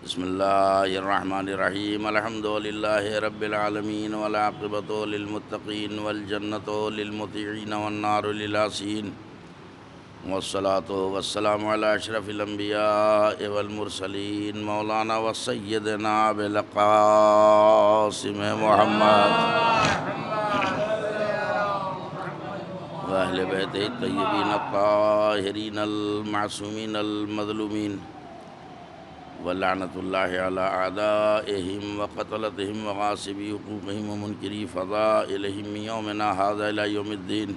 بسم اللہ الرحمن الرحیم الحمد للہ رب العالمین والعاقبۃ للمتقین والجنۃ للمطیعین والنار للعاصین والصلاۃ والسلام علی اشرف الانبیاء والمرسلین مولانا وسیدنا بالقاسم محمد واہل بیتہ الطیبین الطاہرین المعصومین المظلومین ولعنۃ اللہ علی اعدائہم وقتلتہم وغاصبی حقوقہم ومنکری فضائلہم من یومنا ھذا الی یوم الدین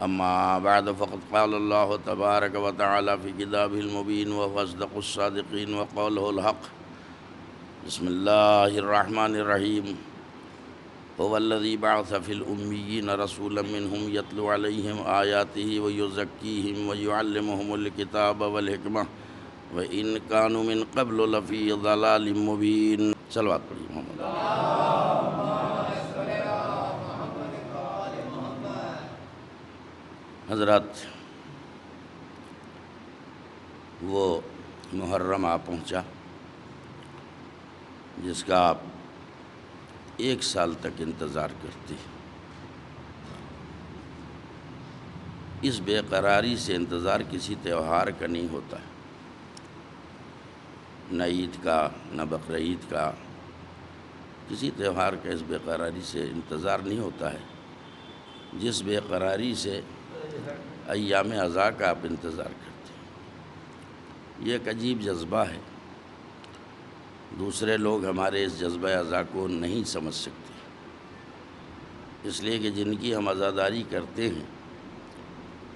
اما بعد فقد قال اللہ تبارک وتعالی فی کتابہ المبین وهو اصدق الصادقین وقولہ الحق بسم اللہ الرحمن الرحیم هو الذی بعث فی الامیین رسولا منہم یتلو علیہم آیاتہ ویزکیہم ویعلمہم الکتاب والحکمہ وَإِن كَانُوا مِن قَبْلُ لَفِي ضَلَالٍ مُّبِينٍ صلوات پڑھیے محمد حضرات، وہ محرم آ پہنچا جس کا آپ 1 سال تک انتظار کرتے ہیں۔ اس بے قراری سے انتظار کسی تہوار کا نہیں ہوتا ہے، نہ عید کا نہ بقرعید کا، کسی تہوار کا اس بے قراری سے انتظار نہیں ہوتا ہے جس بے قراری سے ایام عزا کا آپ انتظار کرتے ہیں۔ یہ ایک عجیب جذبہ ہے، دوسرے لوگ ہمارے اس جذبہ عزا کو نہیں سمجھ سکتے، اس لیے کہ جن کی ہم عزاداری کرتے ہیں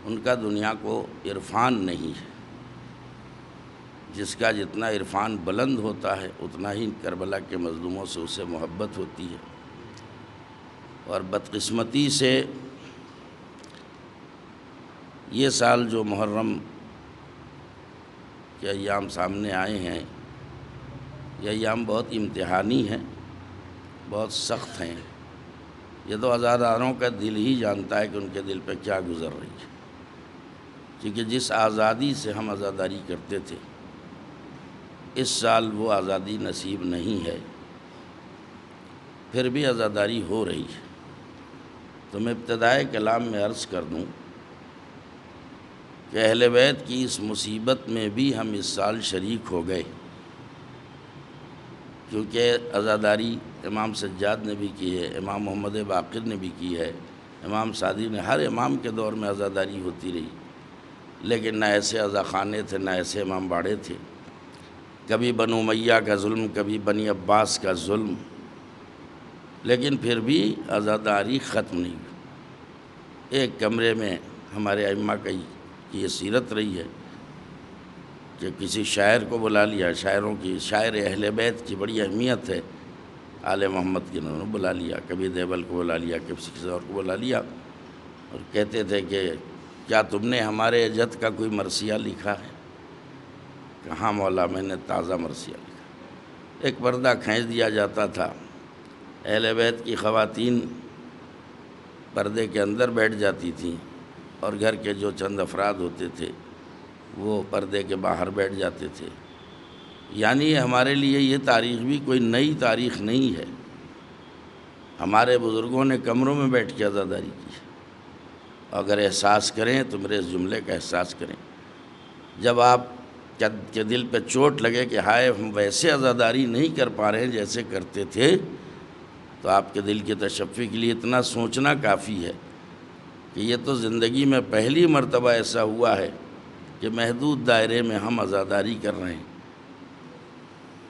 ان کا دنیا کو عرفان نہیں ہے۔ جس کا جتنا عرفان بلند ہوتا ہے اتنا ہی کربلا کے مظلوموں سے اسے محبت ہوتی ہے، اور بدقسمتی سے یہ سال جو محرم کے ایام سامنے آئے ہیں، یہ ایام بہت امتحانی ہیں، بہت سخت ہیں۔ یہ تو عزاداروں کا دل ہی جانتا ہے کہ ان کے دل پہ کیا گزر رہی ہے، کیونکہ جس آزادی سے ہم عزاداری کرتے تھے اس سال وہ آزادی نصیب نہیں ہے، پھر بھی عزاداری ہو رہی ہے۔ تو میں ابتدائے کلام میں عرض کر دوں کہ اہل بیت کی اس مصیبت میں بھی ہم اس سال شریک ہو گئے، کیونکہ عزاداری امام سجاد نے بھی کی ہے، امام محمد باقر نے بھی کی ہے، امام سعدی نے، ہر امام کے دور میں عزاداری ہوتی رہی، لیکن نہ ایسے عزا خانے تھے نہ ایسے امام باڑے تھے۔ کبھی بنو امیہ کا ظلم، کبھی بنی عباس کا ظلم، لیکن پھر بھی عزاداری ختم نہیں ہوئی۔ ایک کمرے میں ہمارے ائمہ کی یہ سیرت رہی ہے کہ کسی شاعر کو بلا لیا، شاعر اہل بیت کی بڑی اہمیت ہے، آل محمد کے، انہوں نے بلا لیا، کبھی دیوبند کو بلا لیا، کسی اور کو بلا لیا، اور کہتے تھے کہ کیا تم نے ہمارے جد کا کوئی مرثیہ لکھا ہے؟ کہاں مولا، میں نے تازہ مرثیہ لکھا۔ ایک پردہ کھینچ دیا جاتا تھا، اہل بیت کی خواتین پردے کے اندر بیٹھ جاتی تھیں، اور گھر کے جو چند افراد ہوتے تھے وہ پردے کے باہر بیٹھ جاتے تھے۔ یعنی ہمارے لیے یہ تاریخ بھی کوئی نئی تاریخ نہیں ہے، ہمارے بزرگوں نے کمروں میں بیٹھ کے عزاداری کی ہے۔ اگر احساس کریں تو میرے اس جملے کا احساس کریں، جب آپ کے دل پہ چوٹ لگے کہ ہائے ہم ویسے عزاداری نہیں کر پا رہے ہیں جیسے کرتے تھے، تو آپ کے دل کی تشفی کے لیے اتنا سوچنا کافی ہے کہ یہ تو زندگی میں پہلی مرتبہ ایسا ہوا ہے کہ محدود دائرے میں ہم عزاداری کر رہے ہیں۔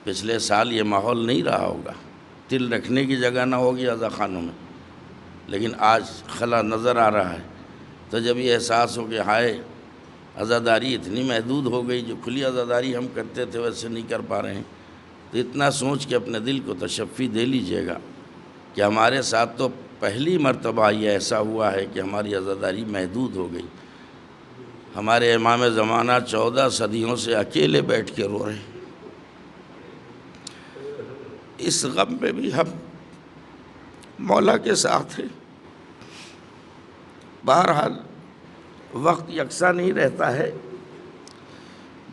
پچھلے سال یہ ماحول نہیں رہا ہوگا، تل رکھنے کی جگہ نہ ہوگی عزا خانوں میں، لیکن آج خلا نظر آ رہا ہے۔ تو جب یہ احساس ہو کہ ہائے عزاداری اتنی محدود ہو گئی، جو کھلی عزاداری ہم کرتے تھے ویسے نہیں کر پا رہے ہیں، تو اتنا سوچ کے اپنے دل کو تشفی دے لیجئے گا کہ ہمارے ساتھ تو پہلی مرتبہ یہ ایسا ہوا ہے کہ ہماری عزاداری محدود ہو گئی۔ ہمارے امام زمانہ 14 صدیوں سے اکیلے بیٹھ کے رو رہے ہیں۔ اس غم میں بھی ہم مولا کے ساتھ ہیں۔ بہرحال وقت یکساں نہیں رہتا ہے،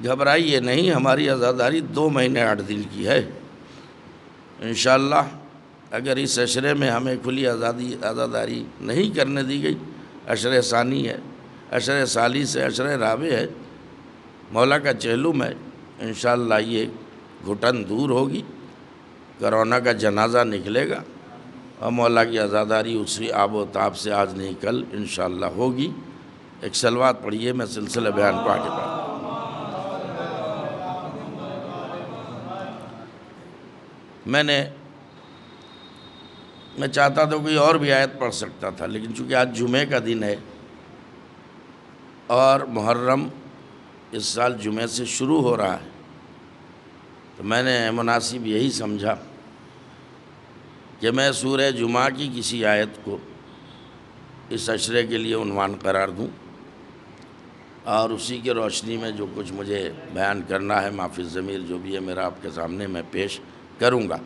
گھبرائیے نہیں، ہماری عزاداری 2 مہینے 8 دن کی ہے انشاءاللہ۔ اگر اس عشرے میں ہمیں کھلی عزاداری نہیں کرنے دی گئی، عشر ثانی ہے، عشر ثالث ہے، عشر رابع ہے، مولا کا چہلم ہے، انشاءاللہ یہ گھٹن دور ہوگی، کرونا کا جنازہ نکلے گا اور مولا کی عزاداری اسی آب و تاب سے آج نہیں کل انشاءاللہ ہوگی۔ ایک صلوات پڑھیے، میں سلسلہ بیان کو آگے بڑھاؤں۔ میں چاہتا تھا کوئی اور بھی آیت پڑھ سکتا تھا، لیکن چونکہ آج جمعے کا دن ہے اور محرم اس سال جمعے سے شروع ہو رہا ہے، تو میں نے مناسب یہی سمجھا کہ میں سورہ جمعہ کی کسی آیت کو اس عشرے کے لیے عنوان قرار دوں اور اسی کی روشنی میں جو کچھ مجھے بیان کرنا ہے ما فی الضمیر جو بھی ہے میرا آپ کے سامنے میں پیش کروں گا۔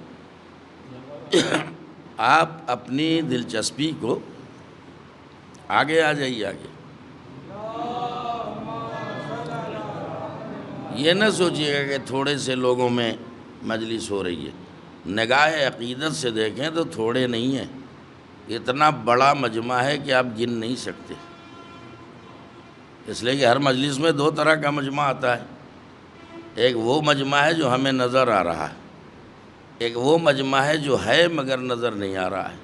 آپ اپنی دلچسپی کو آگے آ جائیے، آگے یہ نہ سوچیے گا کہ تھوڑے سے لوگوں میں مجلس ہو رہی ہے، نگاہ عقیدت سے دیکھیں تو تھوڑے نہیں ہیں، اتنا بڑا مجمع ہے کہ آپ گن نہیں سکتے، اس لیے کہ ہر مجلس میں 2 طرح کا مجمع آتا ہے، ایک وہ مجمع ہے جو ہمیں نظر آ رہا ہے، ایک وہ مجمع ہے جو ہے مگر نظر نہیں آ رہا ہے۔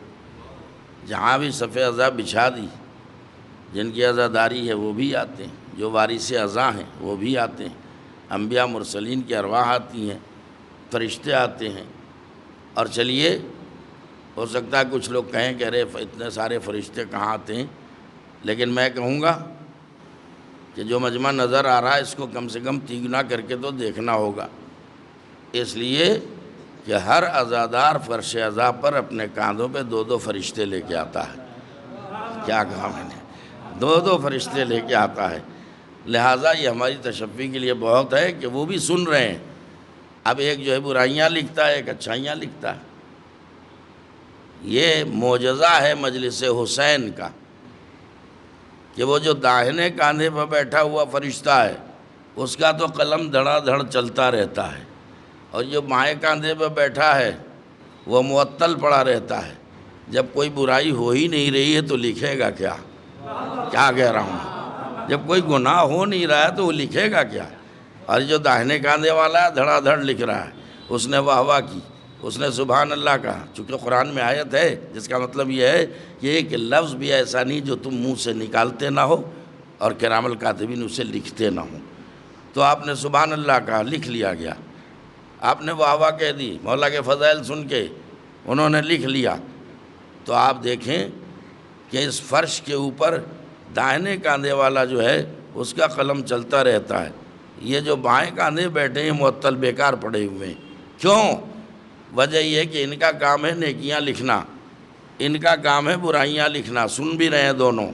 جہاں بھی صف عزا بچھا دی، جن کی عزاداری ہے وہ بھی آتے ہیں، جو وارث عزا ہیں وہ بھی آتے ہیں، انبیاء مرسلین کی ارواح آتی ہیں، فرشتے آتے ہیں، اور چلیے ہو سکتا ہے کچھ لوگ کہیں کہ ارے اتنے سارے فرشتے کہاں آتے ہیں، لیکن میں کہوں گا کہ جو مجمع نظر آ رہا ہے اس کو کم سے کم تیگنا کر کے تو دیکھنا ہوگا، اس لیے کہ ہر عزادار فرش عزا پر اپنے کاندھوں پہ 2 فرشتے لے کے آتا ہے۔ کیا کہا میں نے؟ 2 فرشتے لے کے آتا ہے، لہٰذا یہ ہماری تشفی کے لیے بہت ہے کہ وہ بھی سن رہے ہیں۔ اب ایک جو ہے برائیاں لکھتا ہے، ایک اچھائیاں لکھتا ہے، یہ معجزہ ہے مجلس حسین کا کہ وہ جو داہنے کاندھے پر بیٹھا ہوا فرشتہ ہے اس کا تو قلم دھڑا دھڑ چلتا رہتا ہے، اور جو بائیں کاندھے پر بیٹھا ہے وہ معطل پڑا رہتا ہے، جب کوئی برائی ہو ہی نہیں رہی ہے تو لکھے گا کیا؟ کیا کہہ رہا ہوں؟ جب کوئی گناہ ہو نہیں رہا ہے تو وہ لکھے گا کیا؟ اور جو داہنے کاندھے والا ہے دھڑا دھڑ لکھ رہا ہے، اس نے واہ واہ کی، اس نے سبحان اللہ کہا، چونکہ قرآن میں آیت ہے جس کا مطلب یہ ہے کہ ایک لفظ بھی ایسا نہیں جو تم منہ سے نکالتے نہ ہو اور کرام الکاتبین اسے لکھتے نہ ہوں۔ تو آپ نے سبحان اللہ کہا، لکھ لیا گیا، آپ نے واہ واہ کہہ دی، مولا کے فضائل سن کے انہوں نے لکھ لیا۔ تو آپ دیکھیں کہ اس فرش کے اوپر دائنے کاندھے والا جو ہے اس کا قلم چلتا رہتا ہے، یہ جو بائیں کاندھے بیٹھے ہیں معطل بیکار پڑے ہوئے ہیں۔ کیوں؟ وجہ یہ ہے کہ ان کا کام ہے نیکیاں لکھنا، ان کا کام ہے برائیاں لکھنا، سن بھی رہے ہیں دونوں۔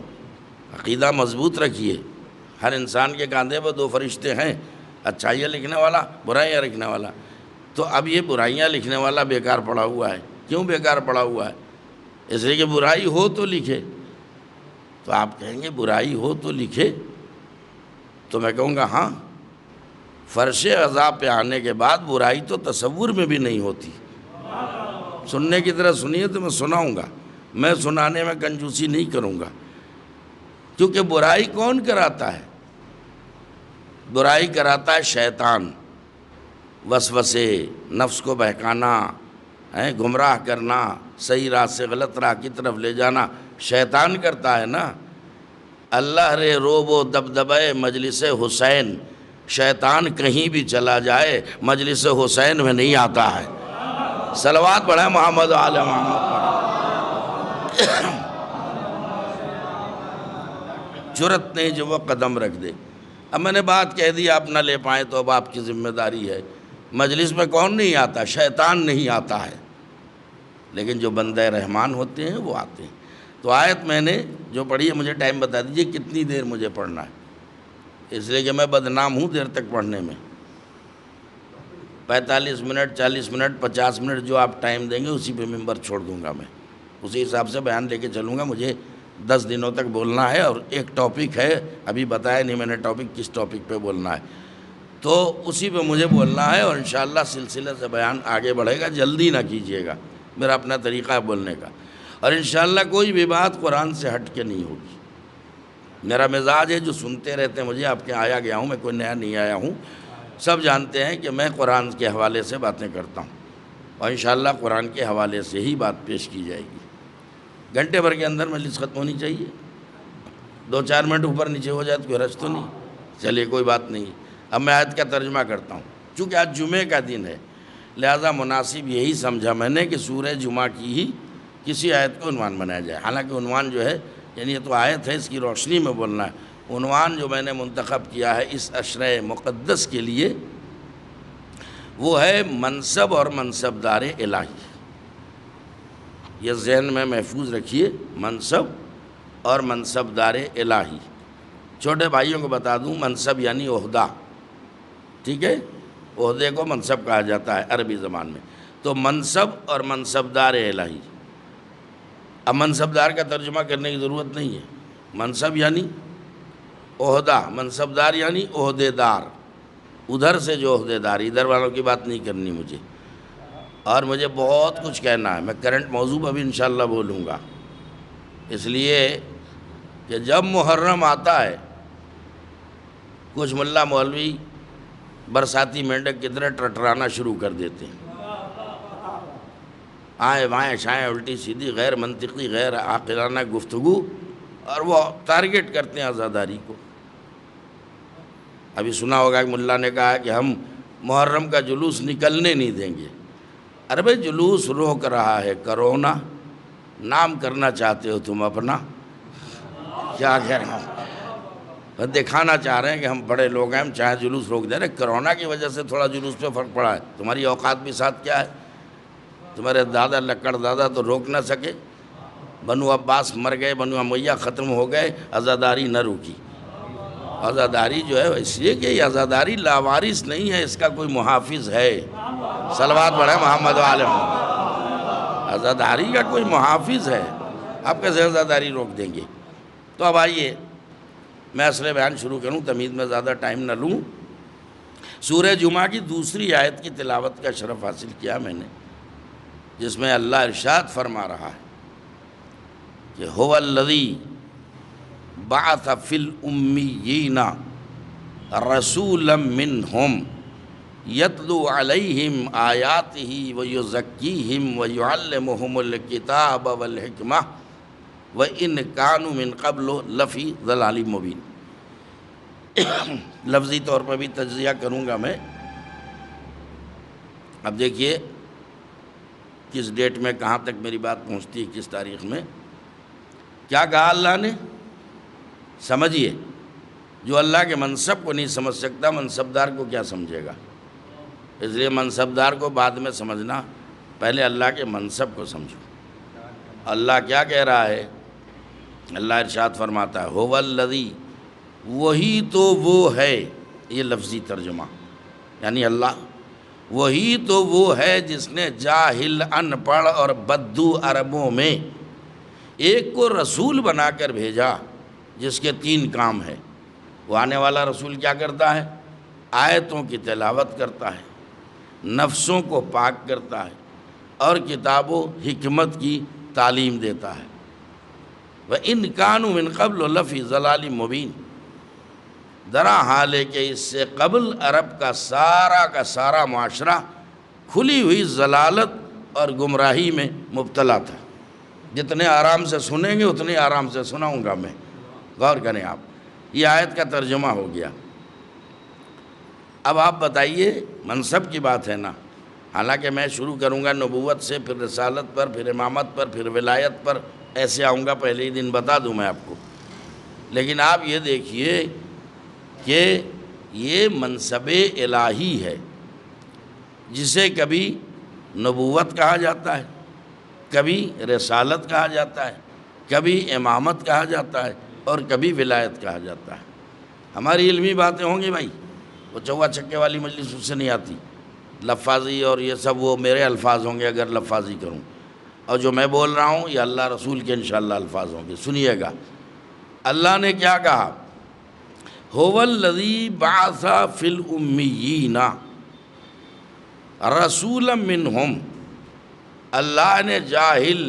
عقیدہ مضبوط رکھیے، ہر انسان کے کاندھے پر 2 فرشتے ہیں، اچھائیاں لکھنے والا، برائیاں لکھنے والا۔ تو اب یہ برائیاں لکھنے والا بیکار پڑا ہوا ہے۔ کیوں بیکار پڑا ہوا ہے؟ اس لیے کہ برائی ہو تو لکھے۔ تو آپ کہیں گے برائی ہو تو لکھے، تو میں کہوں گا ہاں، فرش عزا پہ آنے کے بعد برائی تو تصور میں بھی نہیں ہوتی۔ سننے کی طرح سنیے تو میں سناؤں گا، میں سنانے میں کنجوسی نہیں کروں گا، کیونکہ برائی کون کراتا ہے؟ برائی کراتا ہے شیطان، وسوسے، نفس کو بہکانا، گمراہ کرنا، صحیح راہ سے غلط راہ کی طرف لے جانا، شیطان کرتا ہے نا۔ اللہ رے روب و دبدبہ مجلس حسین، شیطان کہیں بھی چلا جائے مجلس حسین میں نہیں آتا ہے۔ صلوات پڑھیں محمد و آل محمد پر۔ جرت نہیں جو وہ قدم رکھ دے۔ اب میں نے بات کہہ دی، آپ نہ لے پائیں تو اب آپ کی ذمہ داری ہے۔ مجلس میں کون نہیں آتا؟ شیطان نہیں آتا ہے، لیکن جو بندہ رحمان ہوتے ہیں وہ آتے ہیں۔ تو آیت میں نے جو پڑھی ہے، مجھے ٹائم بتا دیجئے کتنی دیر مجھے پڑھنا ہے، اس لیے کہ میں بدنام ہوں دیر تک پڑھنے میں۔ 45 منٹ، 40 منٹ، 50 منٹ جو آپ ٹائم دیں گے اسی پہ ممبر چھوڑ دوں گا، میں اسی حساب سے بیان لے کے چلوں گا۔ مجھے 10 دنوں تک بولنا ہے، اور ایک ٹاپک ہے، ابھی بتایا نہیں میں نے ٹاپک کس ٹاپک پہ بولنا ہے۔ تو اسی پہ مجھے بولنا ہے، اور انشاءاللہ سلسلے سے بیان آگے بڑھے گا، جلدی نہ کیجیے گا، میرا اپنا طریقہ ہے بولنے کا، اور انشاءاللہ کوئی بھی بات قرآن سے ہٹ کے نہیں ہوگی۔ میرا مزاج ہے، جو سنتے رہتے ہیں مجھے، آپ کے آیا گیا ہوں، میں کوئی نیا نہیں آیا ہوں، سب جانتے ہیں کہ میں قرآن کے حوالے سے باتیں کرتا ہوں، اور انشاءاللہ قرآن کے حوالے سے ہی بات پیش کی جائے گی۔ گھنٹے بھر کے اندر مجلس ختم ہونی چاہیے، 2-4 منٹ اوپر نیچے ہو جائے تو کوئی حرج تو نہیں، چلیے کوئی بات نہیں۔ اب میں آیت کا ترجمہ کرتا ہوں، چونکہ آج جمعے کا دن ہے، لہذا مناسب یہی سمجھا میں نے کہ سورہ جمعہ کی ہی کسی آیت کو عنوان بنایا جائے۔ حالانکہ عنوان جو ہے، یعنی یہ تو آیت ہے، اس کی روشنی میں بولنا ہے، عنوان جو میں نے منتخب کیا ہے اس عشرہ مقدس کے لیے وہ ہے منصب اور منصبدار الہی۔ یہ ذہن میں محفوظ رکھیے، منصب اور منصبدار الہی۔ چھوٹے بھائیوں کو بتا دوں، منصب یعنی عہدہ، ٹھیک ہے، عہدے کو منصب کہا جاتا ہے عربی زبان میں، تو منصب اور منصبدار الہی۔ اب منصبدار کا ترجمہ کرنے کی ضرورت نہیں ہے، منصب یعنی عہدہ، منصبدار یعنی عہدے دار، ادھر سے جو عہدے دار، ادھر والوں کی بات نہیں کرنی مجھے، اور مجھے بہت کچھ کہنا ہے، میں کرنٹ موضوع ابھی انشاءاللہ بولوں گا، اس لیے کہ جب محرم آتا ہے کچھ ملا مولوی برساتی مینڈک کی طرح ٹرٹرانا شروع کر دیتے ہیں، آئیں بائیں شائیں الٹی سیدھی غیر منطقی غیر عاقلانہ گفتگو، اور وہ ٹارگٹ کرتے ہیں عزاداری کو۔ ابھی سنا ہوگا کہ ملا نے کہا کہ ہم محرم کا جلوس نکلنے نہیں دیں گے۔ ارے بھائی جلوس روک رہا ہے کرونا، نام کرنا چاہتے ہو تم اپنا، کیا کہہ رہے ہیں، دکھانا چاہ رہے ہیں کہ ہم بڑے لوگ ہیں، ہم چاہے جلوس روک دیں۔ کرونا کی وجہ سے تھوڑا جلوس پہ فرق پڑا ہے، تمہاری اوقات بھی ساتھ کیا ہے، تمہارے دادا لکڑ دادا تو روک نہ سکے، بنو عباس مر گئے، بنو امیہ ختم ہو گئے، عزاداری نہ روکی۔ عزاداری جو ہے اس لیے کہ یہ عزاداری لاوارث نہیں ہے، اس کا کوئی محافظ ہے، صلوات پڑھیں محمد عالم، عزاداری کا کوئی محافظ ہے، آپ کیسے عزاداری روک دیں گے؟ تو اب آئیے میں اصل بیان شروع کروں، تمہید میں زیادہ ٹائم نہ لوں۔ سورہ جمعہ کی دوسری آیت کی تلاوت کا شرف حاصل کیا میں نے، جس میں اللہ ارشاد فرما رہا ہے کہ هو الذی بعث فی الامیین رسولا منہم یتلو علیہم آیاتہ ویزکیہم ویعلمہم الکتاب والحکمہ وَإِنْ كَانُوا مِنْ قَبْلُ لَفِي ضَلَالٍ مُبِينٍ۔ لفظی طور پر بھی تجزیہ کروں گا میں۔ اب دیکھیے کس ڈیٹ میں کہاں تک میری بات پہنچتی ہے، کس تاریخ میں کیا کہا اللہ نے، سمجھیے۔ جو اللہ کے منصب کو نہیں سمجھ سکتا، منصبدار کو کیا سمجھے گا؟ اس لیے منصبدار کو بعد میں سمجھنا، پہلے اللہ کے منصب کو سمجھو۔ اللہ کیا کہہ رہا ہے؟ اللہ ارشاد فرماتا ہے هو الذی، وہی تو وہ ہے، یہ لفظی ترجمہ، یعنی اللہ وہی تو وہ ہے جس نے جاہل ان پڑھ اور بدو عربوں میں ایک کو رسول بنا کر بھیجا، جس کے 3 کام ہیں۔ وہ آنے والا رسول کیا کرتا ہے؟ آیتوں کی تلاوت کرتا ہے، نفسوں کو پاک کرتا ہے، اور کتاب و حکمت کی تعلیم دیتا ہے۔ وَإِنْ كَانُوا مِنْ قَبْلُ لَفِي ضَلَالٍ مُبِينٍ، درا حال ہے کہ اس سے قبل عرب کا سارا معاشرہ کھلی ہوئی ضلالت اور گمراہی میں مبتلا تھا۔ جتنے آرام سے سنیں گے اتنے آرام سے سناؤں گا میں، غور کریں آپ۔ یہ آیت کا ترجمہ ہو گیا۔ اب آپ بتائیے، منصب کی بات ہے نا، حالانکہ میں شروع کروں گا نبوت سے، پھر رسالت پر، پھر امامت پر، پھر ولایت پر، ایسے آؤں گا، پہلے ہی دن بتا دوں میں آپ کو۔ لیکن آپ یہ دیکھیے کہ یہ منصب الہی ہے، جسے کبھی نبوت کہا جاتا ہے، کبھی رسالت کہا جاتا ہے، کبھی امامت کہا جاتا ہے، اور کبھی ولایت کہا جاتا ہے۔ ہماری علمی باتیں ہوں گی بھائی، وہ چوا چکے والی مجلس اس سے نہیں آتی، لفاظی اور یہ سب وہ میرے الفاظ ہوں گے اگر لفاظی کروں، اور جو میں بول رہا ہوں یہ اللہ رسول کے انشاءاللہ الفاظ ہوں گے۔ سنیے گا اللہ نے کیا کہا، هو الذی بعث فی الامیین رسولا منہم، اللہ نے جاہل،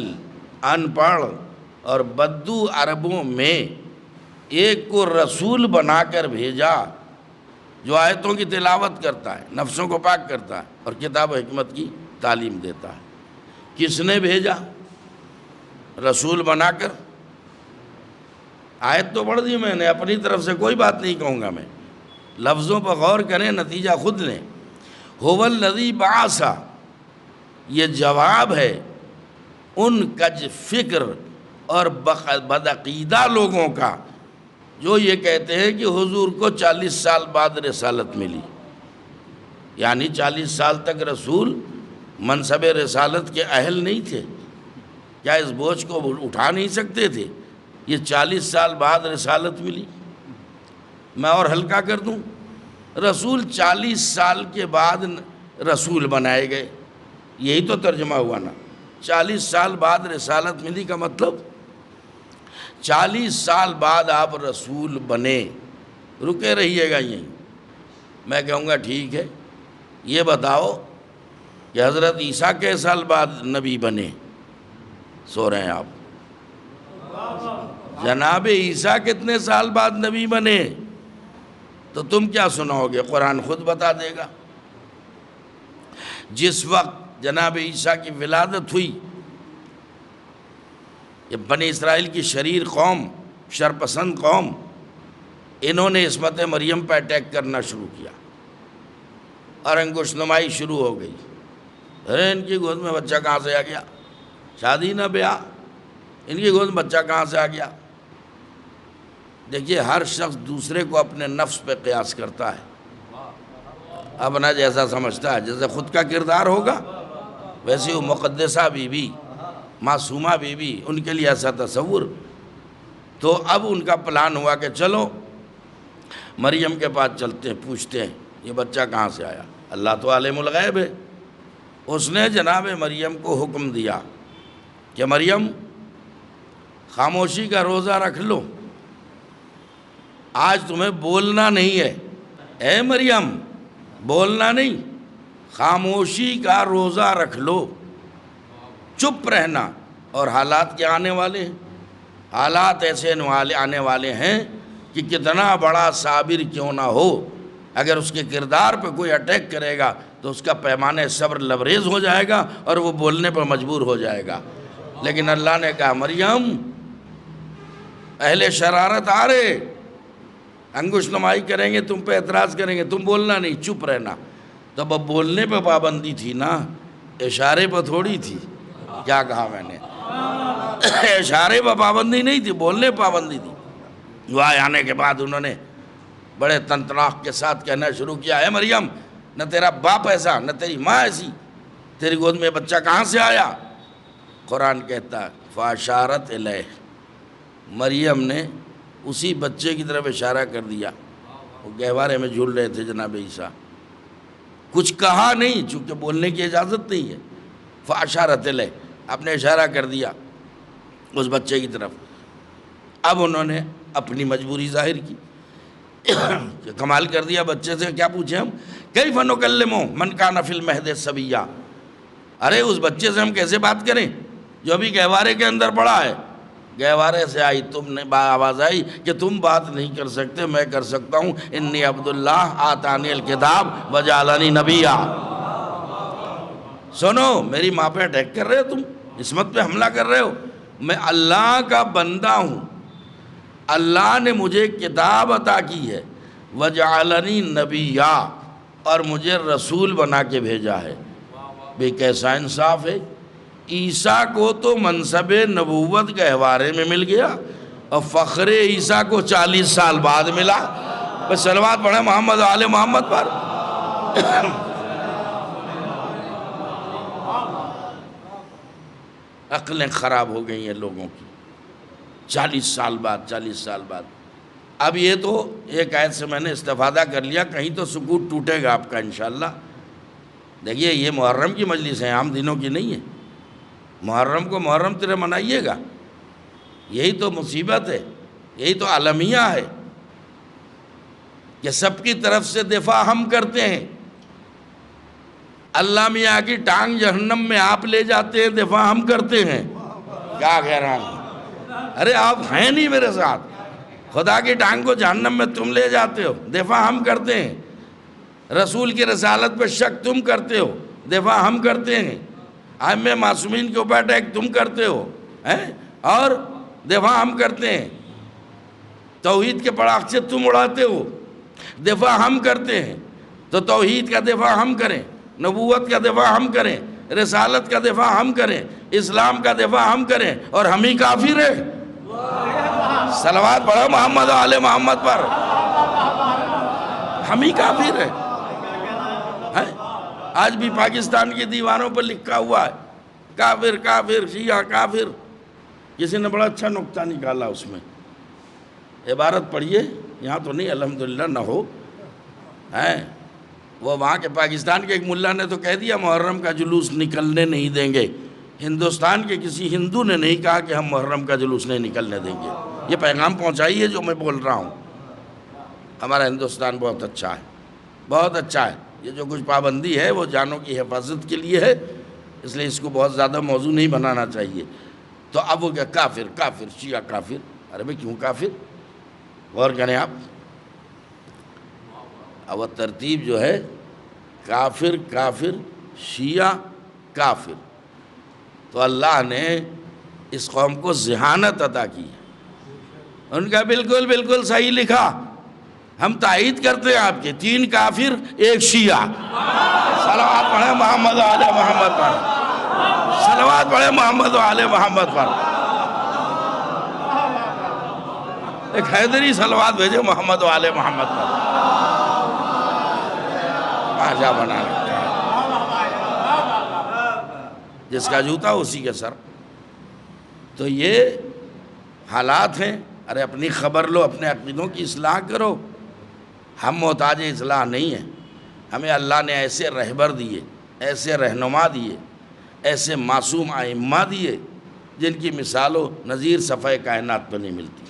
ان پڑھ اور بدو عربوں میں ایک کو رسول بنا کر بھیجا جو آیتوں کی تلاوت کرتا ہے، نفسوں کو پاک کرتا ہے اور کتاب و حکمت کی تعلیم دیتا ہے۔ کس نے بھیجا رسول بنا کر؟ آیت تو پڑھ دی میں نے، اپنی طرف سے کوئی بات نہیں کہوں گا میں، لفظوں پر غور کریں، نتیجہ خود لیں۔ هو الذی بعث، یہ جواب ہے ان کج فکر اور بدعقیدہ لوگوں کا جو یہ کہتے ہیں کہ حضور کو 40 سال بعد رسالت ملی، یعنی 40 سال تک رسول منصب رسالت کے اہل نہیں تھے، کیا اس بوجھ کو اٹھا نہیں سکتے تھے؟ یہ 40 سال بعد رسالت ملی۔ میں اور ہلکا کر دوں، رسول 40 سال کے بعد رسول بنائے گئے، یہی تو ترجمہ ہوا نا۔ 40 سال بعد رسالت ملی کا مطلب 40 سال بعد آپ رسول بنے، رکے رہیے گا یہیں۔ میں کہوں گا ٹھیک ہے، یہ بتاؤ کہ حضرت عیسیٰ کے سال بعد نبی بنے؟ سو رہے ہیں آپ؟ جناب عیسیٰ کتنے سال بعد نبی بنے؟ تو تم کیا سناؤ گے؟ قرآن خود بتا دے گا۔ جس وقت جناب عیسیٰ کی ولادت ہوئی، یہ بنی اسرائیل کی شریر قوم، شرپسند قوم، انہوں نے عصمت مریم پہ اٹیک کرنا شروع کیا اور انگشت نمائی شروع ہو گئی۔ ارے ان کی گود میں بچہ کہاں سے آ گیا؟ شادی نہ بیاہ، ان کی گود میں بچہ کہاں سے آ گیا؟ دیکھیے، ہر شخص دوسرے کو اپنے نفس پہ قیاس کرتا ہے، اپنا جیسا سمجھتا ہے، جیسے خود کا کردار ہوگا ویسے وہ مقدسہ بی بی، معصومہ بی بی، ان کے لیے ایسا تصور۔ تو اب ان کا پلان ہوا کہ چلو مریم کے پاس چلتے ہیں، پوچھتے ہیں یہ بچہ کہاں سے آیا۔ اللہ تو عالم الغیب ہے، اس نے جناب مریم کو حکم دیا کہ مریم خاموشی کا روزہ رکھ لو، آج تمہیں بولنا نہیں ہے۔ اے مریم، بولنا نہیں، خاموشی کا روزہ رکھ لو، چپ رہنا۔ اور حالات کیا آنے والے ہیں؟ حالات ایسے آنے والے ہیں کہ کتنا بڑا صابر کیوں نہ ہو، اگر اس کے کردار پہ کوئی اٹیک کرے گا تو اس کا پیمانہ صبر لبریز ہو جائے گا اور وہ بولنے پر مجبور ہو جائے گا۔ لیکن اللہ نے کہا مریم، اہل شرارت آ رہے، انگشت نمائی کریں گے، تم پہ اعتراض کریں گے، تم بولنا نہیں، چپ رہنا۔ تب اب بولنے پہ پابندی تھی نا، اشارے پہ تھوڑی تھی۔ کیا کہا میں نے؟ اشارے پہ پابندی نہیں تھی، بولنے پہ پابندی تھی۔ وہاں آنے کے بعد انہوں نے بڑے تنطراق کے ساتھ کہنا شروع کیا، اے مریم، نہ تیرا باپ ایسا، نہ تیری ماں ایسی، تیری گود میں بچہ کہاں سے آیا؟ قرآن کہتا ہے فاشارت الیہ، مریم نے اسی بچے کی طرف اشارہ کر دیا۔ وہ گہوارے میں جھول رہے تھے جناب عیسیٰ، کچھ کہا نہیں چونکہ بولنے کی اجازت نہیں ہے۔ فاشارت الیہ، آپ نے اشارہ کر دیا اس بچے کی طرف۔ اب انہوں نے اپنی مجبوری ظاہر کی، کمال کر دیا بچے سے۔ کیا پوچھیں ہم؟ کیف نکلم من کان فی المہد صبیا، ارے اس بچے سے ہم کیسے بات کریں جو ابھی گہوارے کے اندر پڑا ہے؟ گہوارے سے آئی، تم نے آواز آئی کہ تم بات نہیں کر سکتے، میں کر سکتا ہوں، انی عبداللہ آتانی الکتاب وجعلنی نبیا۔ سنو، میری ماں پہ اٹیک کر رہے ہو، تم عصمت پہ حملہ کر رہے ہو، میں اللہ کا بندہ ہوں، اللہ نے مجھے کتاب عطا کی ہے، وجعلنی نبیا، اور مجھے رسول بنا کے بھیجا ہے۔ بے کیسا انصاف ہے! عیسیٰ کو تو منصب نبوت گہوارے میں مل گیا اور فخر عیسیٰ کو 40 سال بعد ملا۔ بس صلوات پڑھیں محمد آل محمد پر۔ عقلیں خراب ہو گئی ہیں لوگوں کی، 40 سال بعد، 40 سال بعد۔ اب یہ تو ایک آیت سے میں نے استفادہ کر لیا، کہیں تو سکوت ٹوٹے گا آپ کا انشاءاللہ۔ دیکھیے، یہ محرم کی مجلس ہے، عام دنوں کی نہیں ہے۔ محرم کو محرم تیرے منائیے گا، یہی تو مصیبت ہے، یہی تو عالمیہ ہے۔ کہ سب کی طرف سے دفاع ہم کرتے ہیں۔ اللہ میاں کی ٹانگ جہنم میں آپ لے جاتے ہیں، دفاع ہم کرتے ہیں۔ کیا کہہ رہا ہوں؟ ارے آپ ہیں نہیں میرے ساتھ، خدا کی ٹانگ کو جہنم میں تم لے جاتے ہو، دفاع ہم کرتے ہیں۔ رسول کی رسالت پہ شک تم کرتے ہو، دفاع ہم کرتے ہیں۔ ائمہ معصومین کے اوپر اٹیک تم کرتے ہو اور دفاع ہم کرتے ہیں۔ توحید کے پڑاخچے تم اڑاتے ہو، دفاع ہم کرتے ہیں۔ تو توحید کا دفاع ہم کریں، نبوت کا دفاع ہم کریں، رسالت کا دفاع ہم کریں، اسلام کا دفاع ہم کریں، اور ہم ہی کافر ہیں۔ صلوات پڑھو محمد و آل محمد پر۔ ہم ہی کافر ہیں۔ آج بھی پاکستان کی دیواروں پر لکھا ہوا ہے کافر کافر، شیعہ کافر۔ کسی نے بڑا اچھا نکتہ نکالا اس میں، عبارت پڑھیے، یہاں تو نہیں الحمدللہ نہ ہو، وہ وہاں کے پاکستان کے ایک ملا نے تو کہہ دیا محرم کا جلوس نکلنے نہیں دیں گے۔ ہندوستان کے کسی ہندو نے نہیں کہا کہ ہم محرم کا جلوس نہیں نکلنے دیں گے۔ یہ پیغام پہنچائیے جو میں بول رہا ہوں۔ ہمارا ہندوستان بہت اچھا ہے، بہت اچھا ہے۔ یہ جو کچھ پابندی ہے وہ جانوں کی حفاظت کے لیے ہے، اس لیے اس کو بہت زیادہ موضوع نہیں بنانا چاہیے۔ تو اب وہ کیا کافر کافر، شیعہ کافر۔ ارے بھائی کیوں کافر؟ غور کریں آپ۔ اب وہ ترتیب جو ہے کافر کافر شیعہ کافر، تو اللہ نے اس قوم کو ذہانت عطا کی ہے۔ ان کا بالکل بالکل صحیح لکھا، ہم تائید کرتے ہیں آپ کے، 3 کافر 1 شیعہ۔ صلوات پڑھیں محمد و آل محمد پر، صلوات پڑھیں محمد و آل محمد پر۔ ایک حیدری صلوات بھیجے محمد و آل محمد پر۔ آجا بنا رکھا ہے، جس کا جوتا اسی کے سر۔ تو یہ حالات ہیں۔ ارے اپنی خبر لو، اپنے عقیدوں کی اصلاح کرو۔ ہم محتاج اصلاح نہیں ہیں، ہمیں اللہ نے ایسے رہبر دیے، ایسے رہنما دیے، ایسے معصوم ائمہ دیے جن کی مثال و نظیر صفحہ کائنات پہ نہیں ملتی۔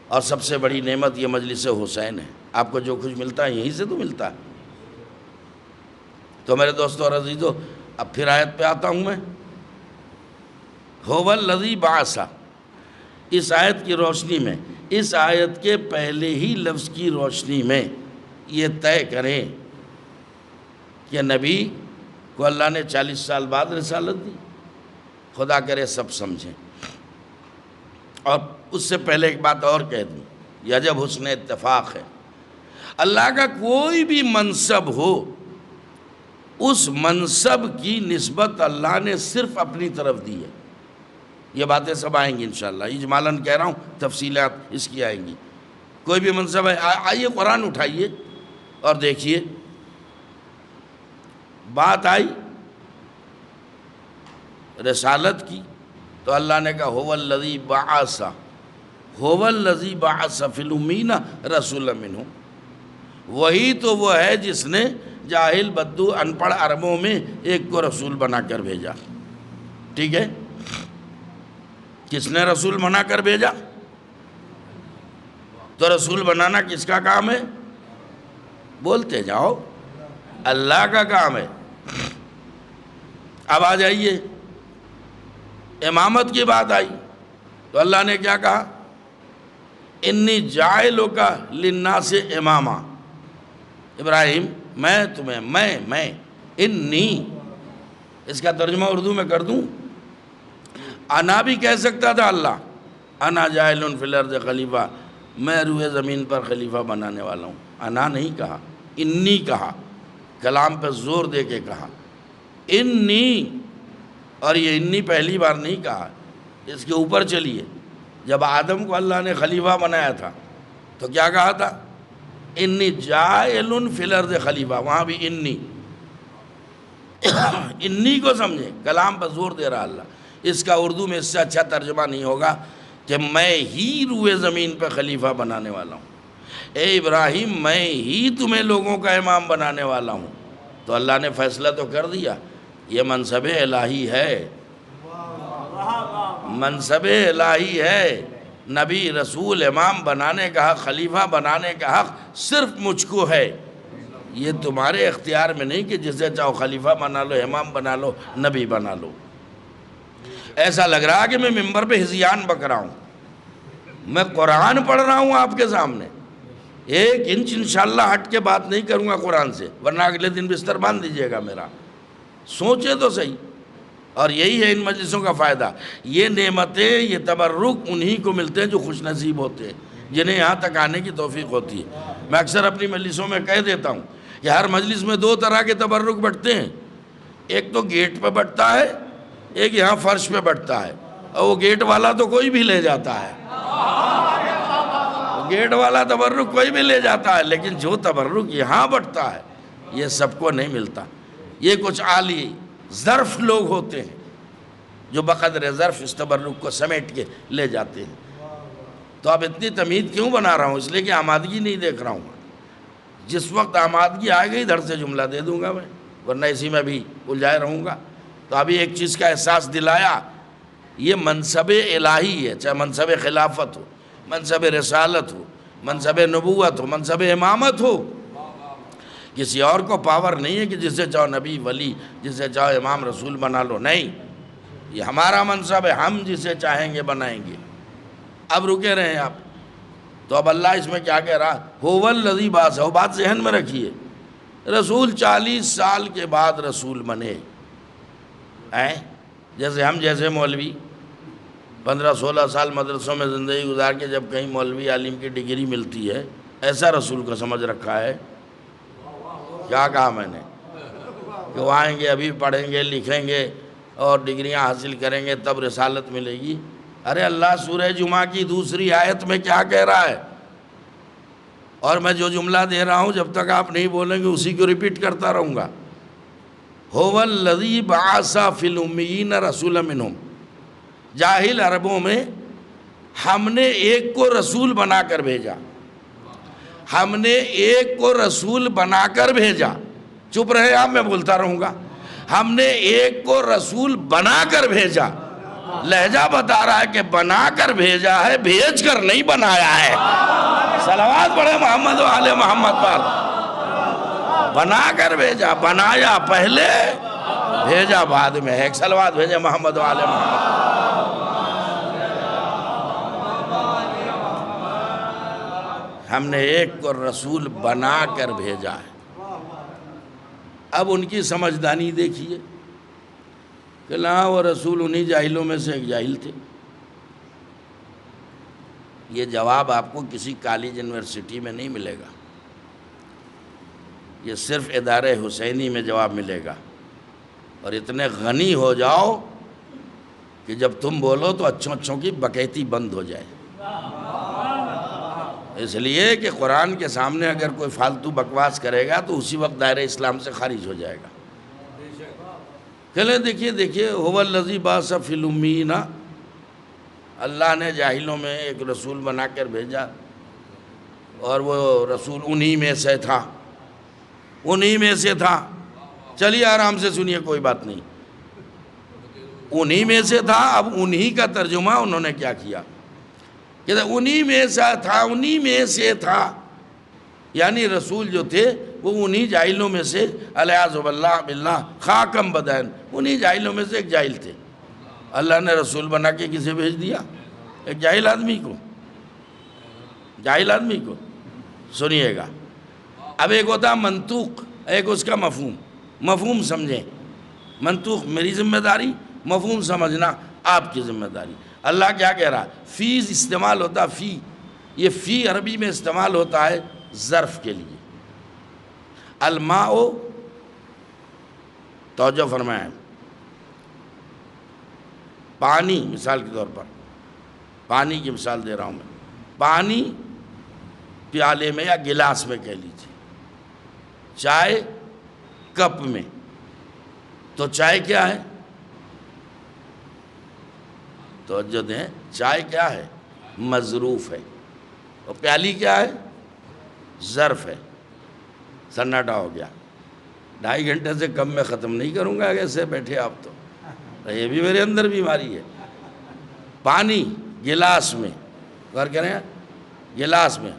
اور سب سے بڑی نعمت یہ مجلس حسین ہے۔ آپ کو جو کچھ ملتا ہے یہیں سے تو ملتا ہے۔ تو میرے دوستو اور عزیزو، اب پھر آیت پہ آتا ہوں میں۔ هو الذی بعث، اس آیت کی روشنی میں، اس آیت کے پہلے ہی لفظ کی روشنی میں یہ طے کریں کہ نبی کو اللہ نے 40 سال بعد رسالت دی۔ خدا کرے سب سمجھیں۔ اور اس سے پہلے ایک بات اور کہہ دوں، یہ عجب حسن اتفاق ہے۔ اللہ کا کوئی بھی منصب ہو، اس منصب کی نسبت اللہ نے صرف اپنی طرف دی ہے۔ یہ باتیں سب آئیں گی انشاءاللہ، اجمالاً کہہ رہا ہوں، تفصیلات اس کی آئیں گی۔ کوئی بھی منصب ہے، آئیے قرآن اٹھائیے اور دیکھیے، بات آئی رسالت کی تو اللہ نے کہا هو الذی بعث، هو الذی بعث فی الامین رسولا منہم۔ وہی تو وہ ہے جس نے جاہل بدو ان پڑھ عربوں میں ایک کو رسول بنا کر بھیجا۔ ٹھیک ہے، کس نے رسول بنا کر بھیجا؟ تو رسول بنانا کس کا کام ہے؟ بولتے جاؤ، اللہ کا کام ہے۔ اب آ جائیے، امامت کی بات آئی تو اللہ نے کیا کہا؟ انی جاعلک للناس اماما۔ ابراہیم میں تمہیں، میں انی، اس کا ترجمہ اردو میں کر دوں، انا بھی کہہ سکتا تھا اللہ، انا جاعل فی الارض خلیفہ، میں روئے زمین پر خلیفہ بنانے والا ہوں۔ انا نہیں کہا، انی کہا، کلام پہ زور دے کے کہا انی۔ اور یہ انی پہلی بار نہیں کہا، اس کے اوپر چلیے، جب آدم کو اللہ نے خلیفہ بنایا تھا تو کیا کہا تھا؟ انی جاعل فی الارض خلیفہ، وہاں بھی انی۔ انی کو سمجھیں، کلام پر زور دے رہا اللہ۔ اس کا اردو میں اس سے اچھا ترجمہ نہیں ہوگا کہ میں ہی روئے زمین پہ خلیفہ بنانے والا ہوں۔ اے ابراہیم، میں ہی تمہیں لوگوں کا امام بنانے والا ہوں۔ تو اللہ نے فیصلہ تو کر دیا، یہ منصب الہی ہے، منصب الہی ہے۔ نبی رسول امام بنانے کا حق، خلیفہ بنانے کا حق صرف مجھ کو ہے، یہ تمہارے اختیار میں نہیں کہ جسے چاہو خلیفہ بنا لو، امام بنا لو، نبی بنا لو۔ ایسا لگ رہا کہ میں ممبر پہ ہذیان بک رہا ہوں، میں قرآن پڑھ رہا ہوں آپ کے سامنے، ایک انچ انشاءاللہ ہٹ کے بات نہیں کروں گا قرآن سے، ورنہ اگلے دن بستر باندھ دیجیے گا میرا۔ سوچیں تو صحیح۔ اور یہی ہے ان مجلسوں کا فائدہ، یہ نعمتیں، یہ تبرک انہی کو ملتے ہیں جو خوش نصیب ہوتے ہیں، جنہیں یہاں تک آنے کی توفیق ہوتی ہے۔ میں اکثر اپنی مجلسوں میں کہہ دیتا ہوں کہ ہر مجلس میں دو طرح کے تبرک بٹتے ہیں، ایک تو گیٹ پہ بٹتا ہے، ایک یہاں فرش پہ بٹتا ہے، اور وہ گیٹ والا تو کوئی بھی لے جاتا ہے، گیٹ والا تبرک کوئی بھی لے جاتا ہے، لیکن جو تبرک یہاں بٹتا ہے یہ سب کو نہیں ملتا۔ یہ کچھ عالی ظرف لوگ ہوتے ہیں جو بقدر ظرف اس تبرک کو سمیٹ کے لے جاتے ہیں۔ تو اب اتنی تمہید کیوں بنا رہا ہوں؟ اس لیے کہ آمادگی نہیں دیکھ رہا ہوں، جس وقت آمادگی آئے گئی ادھر سے جملہ دے دوں گا میں، ورنہ اسی میں بھی الجھائے رہوں گا۔ تو ابھی ایک چیز کا احساس دلایا، یہ منصب الہی ہے، چاہے منصب خلافت ہو، منصب رسالت ہو، منصب نبوت ہو، منصب امامت ہو، کسی اور کو پاور نہیں ہے کہ جسے چاہو نبی ولی، جسے چاہو امام رسول بنا لو، نہیں، یہ ہمارا منصب ہے، ہم جسے چاہیں گے بنائیں گے۔ اب رکے رہے ہیں آپ، تو اب اللہ اس میں کیا کہہ رہا؟ هو الذی بعث، وہ بات ذہن میں رکھیے، رسول 40 سال کے بعد رسول بنے، جیسے ہم جیسے مولوی 15-16 سال مدرسوں میں زندگی گزار کے جب کہیں مولوی عالم کی ڈگری ملتی ہے، ایسا رسول کو سمجھ رکھا ہے۔ کیا کہا میں نے؟ کہ وہ آئیں گے، ابھی پڑھیں گے، لکھیں گے اور ڈگریاں حاصل کریں گے تب رسالت ملے گی۔ ارے اللہ سورہ جمعہ کی دوسری آیت میں کیا کہہ رہا ہے؟ اور میں جو جملہ دے رہا ہوں جب تک آپ نہیں بولیں گے اسی کو ریپیٹ کرتا رہوں گا۔ هو الذی بعث فی الامیین رسولا منہم، جاہل عربوں میں ہم نے ایک کو رسول بنا کر بھیجا، ہم نے ایک کو رسول بنا کر بھیجا۔ چپ رہے آپ، میں بولتا رہوں گا۔ ہم نے ایک کو رسول بنا کر بھیجا، لہجہ بتا رہا ہے کہ بنا کر بھیجا ہے، بھیج کر نہیں بنایا ہے۔ صلوات پڑھے محمد و آل محمد پر۔ بنا کر بھیجا، بنایا پہلے، بھیجا بعد میں ہے۔ ایک صلوات بھیجے محمد و آل محمد۔ ہم نے ایک کو رسول بنا کر بھیجا ہے۔ اب ان کی سمجھدانی دیکھیے کہ لا وہ رسول انہی جاہلوں میں سے ایک جاہل تھے۔ یہ جواب آپ کو کسی کالج یونیورسٹی میں نہیں ملے گا، یہ صرف ادارے حسینی میں جواب ملے گا۔ اور اتنے غنی ہو جاؤ کہ جب تم بولو تو اچھوں کی بکیتی بند ہو جائے، اس لیے کہ قرآن کے سامنے اگر کوئی فالتو بکواس کرے گا تو اسی وقت دائرہ اسلام سے خارج ہو جائے گا۔ چلیں دیکھیے هو الذی بعث فی الامیین، اللہ نے جاہلوں میں ایک رسول بنا کر بھیجا، اور وہ رسول انہی میں سے تھا، انہی میں سے تھا۔ چلیے آرام سے سنیے، کوئی بات نہیں، انہی میں سے تھا۔ اب انہی کا ترجمہ انہوں نے کیا کیا کہ انہی میں سے تھا، انہی میں سے تھا، یعنی رسول جو تھے وہ انہی جاہلوں میں سے، الیاذ باللہ خاکم بدین، انہی جاہلوں میں سے ایک جاہل تھے۔ اللہ نے رسول بنا کے کسے بھیج دیا؟ ایک جاہل آدمی کو، جاہل آدمی کو۔ سنیے گا، اب ایک ہوتا منطوق، ایک اس کا مفہوم۔ مفہوم سمجھیں، منطوق میری ذمہ داری، مفہوم سمجھنا آپ کی ذمہ داری۔ اللہ کیا کہہ رہا؟ فی استعمال ہوتا، فی، یہ فی عربی میں استعمال ہوتا ہے ظرف کے لیے۔ الماء، توجہ فرمائیں، پانی، مثال کے طور پر پانی کی مثال دے رہا ہوں میں، پانی پیالے میں یا گلاس میں کہہ لیجیے، چائے کپ میں، تو چائے کیا ہے؟ توجہ دیں، چائے کیا ہے؟ مظروف ہے، اور پیالی کیا ہے؟ ظرف ہے۔ سناٹا ہو گیا، 2.5 گھنٹے سے کم میں ختم نہیں کروں گا ایسے بیٹھے آپ تو، یہ بھی میرے اندر بیماری ہے۔ پانی گلاس میں، غور کریں، گلاس میں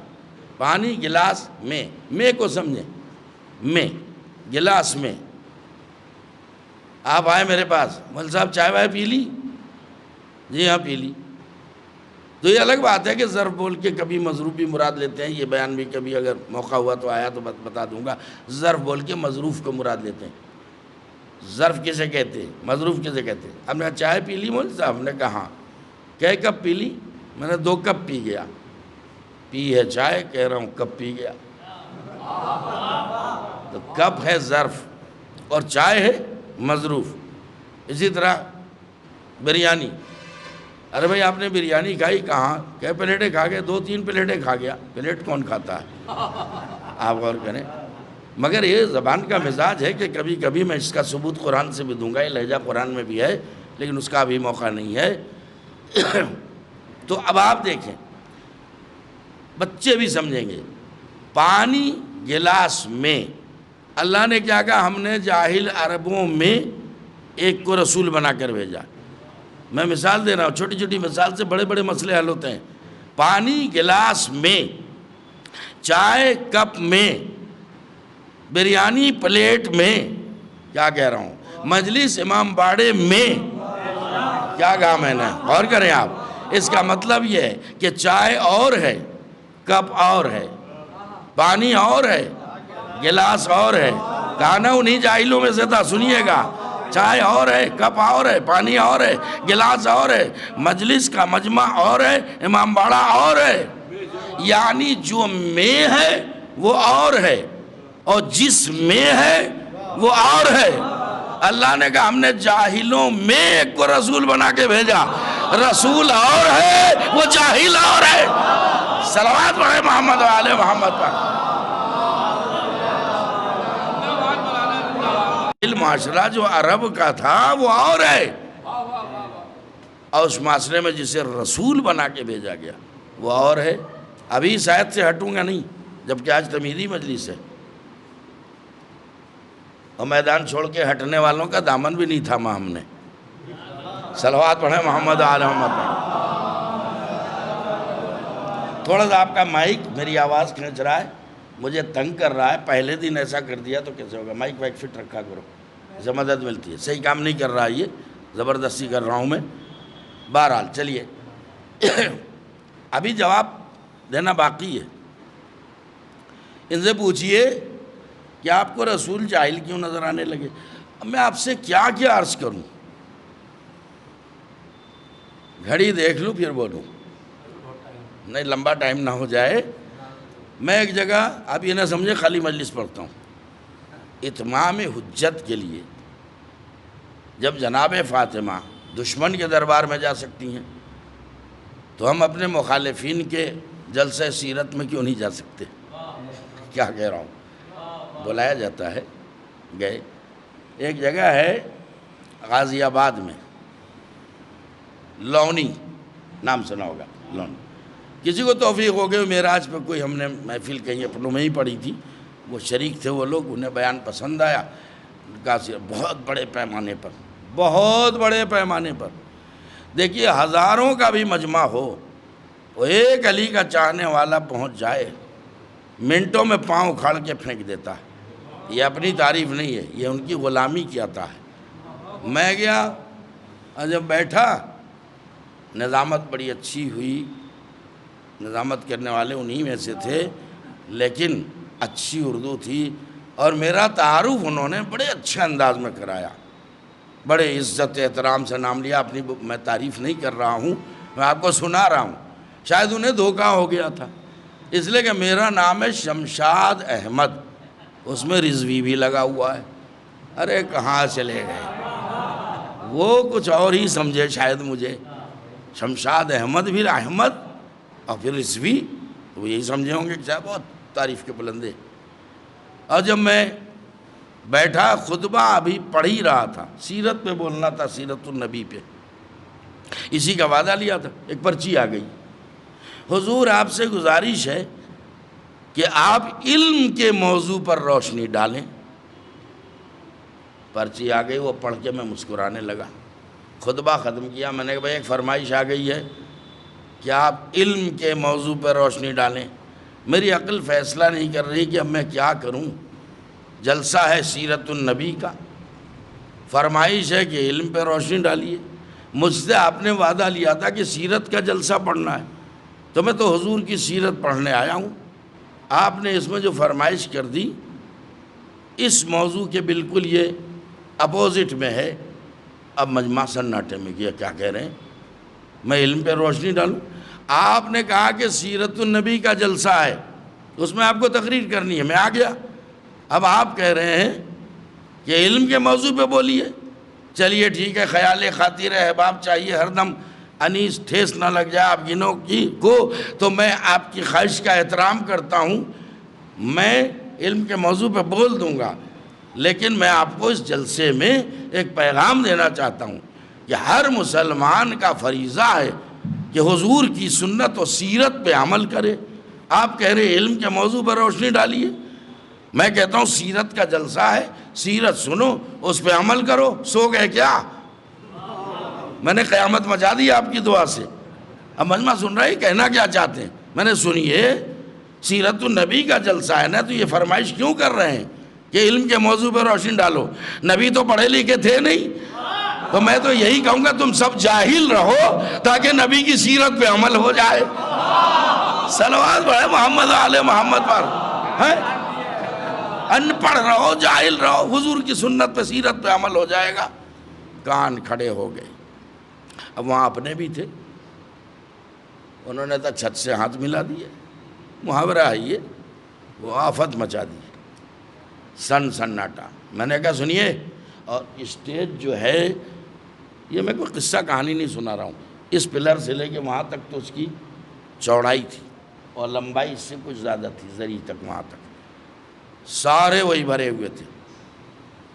پانی، گلاس میں کو سمجھیں، میں گلاس میں. آپ آئے میرے پاس، مول صاحب چائے وائے پی لی؟ جی ہاں پی لی. تو یہ الگ بات ہے کہ ظرف بول کے کبھی مظروف بھی مراد لیتے ہیں، یہ بیان بھی کبھی اگر موقع ہوا تو آیا تو بتا دوں گا. ظرف بول کے مظروف کو مراد لیتے ہیں. ظرف کسے کہتے ہیں، مظروف کسے کہتے ہیں؟ ہم نے چائے پی لی مول صاحب؟ ہم نے کہا کئے کپ پی لی؟ میں نے 2 کپ پی گیا. پی ہے چائے، کہہ رہا ہوں کپ پی گیا. تو کپ ہے ظرف اور چائے ہے مظروف. اسی طرح بریانی، ارے بھائی آپ نے بریانی کھائی؟ کہاں؟ کئی پلیٹیں کھا گئے؟ 2-3 پلیٹیں کھا گیا. پلیٹ کون کھاتا ہے؟ آپ غور کریں. مگر یہ زبان کا مزاج ہے کہ کبھی کبھی میں اس کا ثبوت قرآن سے بھی دوں گا، یہ لہجہ قرآن میں بھی ہے، لیکن اس کا ابھی موقع نہیں ہے. تو اب آپ دیکھیں، بچے بھی سمجھیں گے. پانی گلاس میں، اللہ نے کیا کہا؟ ہم نے جاہل عربوں میں ایک کو رسول بنا کر بھیجا. میں مثال دے رہا ہوں، چھوٹی چھوٹی مثال سے بڑے بڑے مسئلے حل ہوتے ہیں. پانی گلاس میں، چائے کپ میں، بریانی پلیٹ میں. کیا کہہ رہا ہوں؟ مجلس امام باڑے میں. کیا کہا میں نے؟ غور کریں آپ. اس کا مطلب یہ ہے کہ چائے اور ہے، کپ اور ہے، پانی اور ہے، گلاس اور ہے. کہنا انہی جاہلوں میں سے تھا، سنیے گا. چائے اور ہے، کپ اور ہے، پانی اور ہے، گلاس اور ہے، مجلس کا مجمع اور ہے، امام باڑہ اور ہے. یعنی جو میں ہے وہ اور ہے، اور جس میں ہے وہ اور ہے. اللہ نے کہا ہم نے جاہلوں میں ایک کو رسول بنا کے بھیجا. رسول اور ہے، وہ جاہل اور ہے. صلوات پڑھے محمد و آل محمد پر. معاشرہ جو عرب کا تھا وہ اور ہے، اور اس معاشرے میں جسے رسول بنا کے بھیجا گیا وہ اور ہے. ابھی شاید سے ہٹوں گا نہیں، جبکہ آج تمیری مجلس ہے، اور میدان چھوڑ کے ہٹنے والوں کا دامن بھی نہیں تھاما ہم نے. صلوات پڑھیں محمد آل محمد پر. تھوڑا سا آپ کا مائک میری آواز کھینچ رہا ہے، مجھے تنگ کر رہا ہے. پہلے دن ایسا کر دیا تو کیسے ہوگا؟ مائک وائک فٹ رکھا کرو، اسے مدد ملتی ہے. صحیح کام نہیں کر رہا، یہ زبردستی کر رہا ہوں میں. بہرحال چلیے، ابھی جواب دینا باقی ہے. ان سے پوچھئے کہ آپ کو رسول جاہل کیوں نظر آنے لگے؟ اب میں آپ سے کیا کیا عرض کروں؟ گھڑی دیکھ لوں پھر بولوں، نہیں لمبا ٹائم نہ ہو جائے. میں ایک جگہ، آپ یہ نہ سمجھے خالی مجلس پڑھتا ہوں، اتمام حجت کے لیے. جب جناب فاطمہ دشمن کے دربار میں جا سکتی ہیں تو ہم اپنے مخالفین کے جلسہ سیرت میں کیوں نہیں جا سکتے؟ کیا کہہ رہا ہوں؟ بلایا جاتا ہے، گئے. ایک جگہ ہے غازی آباد میں، لونی، نام سنا ہوگا لونی. کسی کو توفیق ہو گئے معراج پہ کوئی، ہم نے محفل کہیں اپنوں میں ہی پڑھی تھی، وہ شریک تھے وہ لوگ، انہیں بیان پسند آیا. بہت بڑے پیمانے پر، بہت بڑے پیمانے پر. دیکھیے ہزاروں کا بھی مجمع ہو، وہ ایک علی کا چاہنے والا پہنچ جائے، منٹوں میں پاؤں اکھاڑ کے پھینک دیتا ہے. یہ اپنی تعریف نہیں ہے، یہ ان کی غلامی کی عطا ہے. میں گیا اور جب بیٹھا، نظامت بڑی اچھی ہوئی. نظامت کرنے والے انہی میں سے تھے، لیکن اچھی اردو تھی. اور میرا تعارف انہوں نے بڑے اچھے انداز میں کرایا، بڑے عزت احترام سے نام لیا. اپنی میں تعریف نہیں کر رہا ہوں، میں آپ کو سنا رہا ہوں. شاید انہیں دھوکہ ہو گیا تھا، اس لیے کہ میرا نام ہے شمشاد احمد، اس میں رضوی بھی لگا ہوا ہے. ارے کہاں چلے گئے؟ وہ کچھ اور ہی سمجھے شاید مجھے. شمشاد احمد بھی احمد اور پھر رضوی، تو یہی سمجھے ہوں گے کہ شاید بہت تعریف کے بلندے. اور جب میں بیٹھا، خطبہ ابھی پڑھ ہی رہا تھا، سیرت پہ بولنا تھا، سیرت النبی پہ، اسی کا وعدہ لیا تھا. ایک پرچی آ گئی، حضور آپ سے گزارش ہے کہ آپ علم کے موضوع پر روشنی ڈالیں. پرچی آ گئی، وہ پڑھ کے میں مسکرانے لگا. خطبہ ختم کیا، میں نے کہا بھائی ایک فرمائش آ گئی ہے. کہ آپ علم کے موضوع پر روشنی ڈالیں۔ میری عقل فیصلہ نہیں کر رہی کہ اب میں کیا کروں۔ جلسہ ہے سیرت النبی کا، فرمائش ہے کہ علم پہ روشنی ڈالیے۔ مجھ سے آپ نے وعدہ لیا تھا کہ سیرت کا جلسہ پڑھنا ہے، تو میں تو حضور کی سیرت پڑھنے آیا ہوں۔ آپ نے اس میں جو فرمائش کر دی اس موضوع کے بالکل یہ اپوزٹ میں ہے۔ اب مجمع سناٹے میں کیا کہہ رہے ہیں؟ میں علم پہ روشنی ڈالوں؟ آپ نے کہا کہ سیرت النبی کا جلسہ ہے، اس میں آپ کو تقریر کرنی ہے، میں آ گیا۔ اب آپ کہہ رہے ہیں کہ علم کے موضوع پہ بولیے۔ چلیے ٹھیک ہے، خیال خاطر احباب چاہیے، ہر دم انیس ٹھیس نہ لگ جائے آپ گنوں کی کو، تو میں آپ کی خواہش کا احترام کرتا ہوں، میں علم کے موضوع پہ بول دوں گا، لیکن میں آپ کو اس جلسے میں ایک پیغام دینا چاہتا ہوں کہ ہر مسلمان کا فریضہ ہے کہ حضور کی سنت و سیرت پہ عمل کرے۔ آپ کہہ رہے علم کے موضوع پر روشنی ڈالیے، میں کہتا ہوں سیرت کا جلسہ ہے، سیرت سنو، اس پہ عمل کرو۔ سو گئے کیا؟ میں نے قیامت مچا دی آپ کی دعا سے۔ اب مجمع سن رہے ہیں، کہنا کیا چاہتے ہیں؟ میں نے سنیے، سیرت النبی کا جلسہ ہے نا، تو یہ فرمائش کیوں کر رہے ہیں کہ علم کے موضوع پر روشنی ڈالو؟ نبی تو پڑھے لکھے تھے نہیں، تو میں تو یہی کہوں گا تم سب جاہل رہو تاکہ نبی کی سیرت پہ عمل ہو جائے۔ صلوات پڑھے محمد و آل محمد پر۔ ان پڑھ رہو، جاہل رہو، حضور کی سنت پہ سیرت پہ عمل ہو جائے گا۔ کان کھڑے ہو گئے۔ اب وہاں اپنے بھی تھے، انہوں نے تو چھت سے ہاتھ ملا دیے، محاورہ ہے یہ، وہ آفت مچا دی، سناٹا۔ میں نے کہا سنیے، اور اسٹیج جو ہے یہ میں کوئی قصہ کہانی نہیں سنا رہا ہوں، اس پلر سے لے کے وہاں تک تو اس کی چوڑائی تھی اور لمبائی اس سے کچھ زیادہ تھی، زری تک وہاں تک سارے وہی بھرے ہوئے تھے،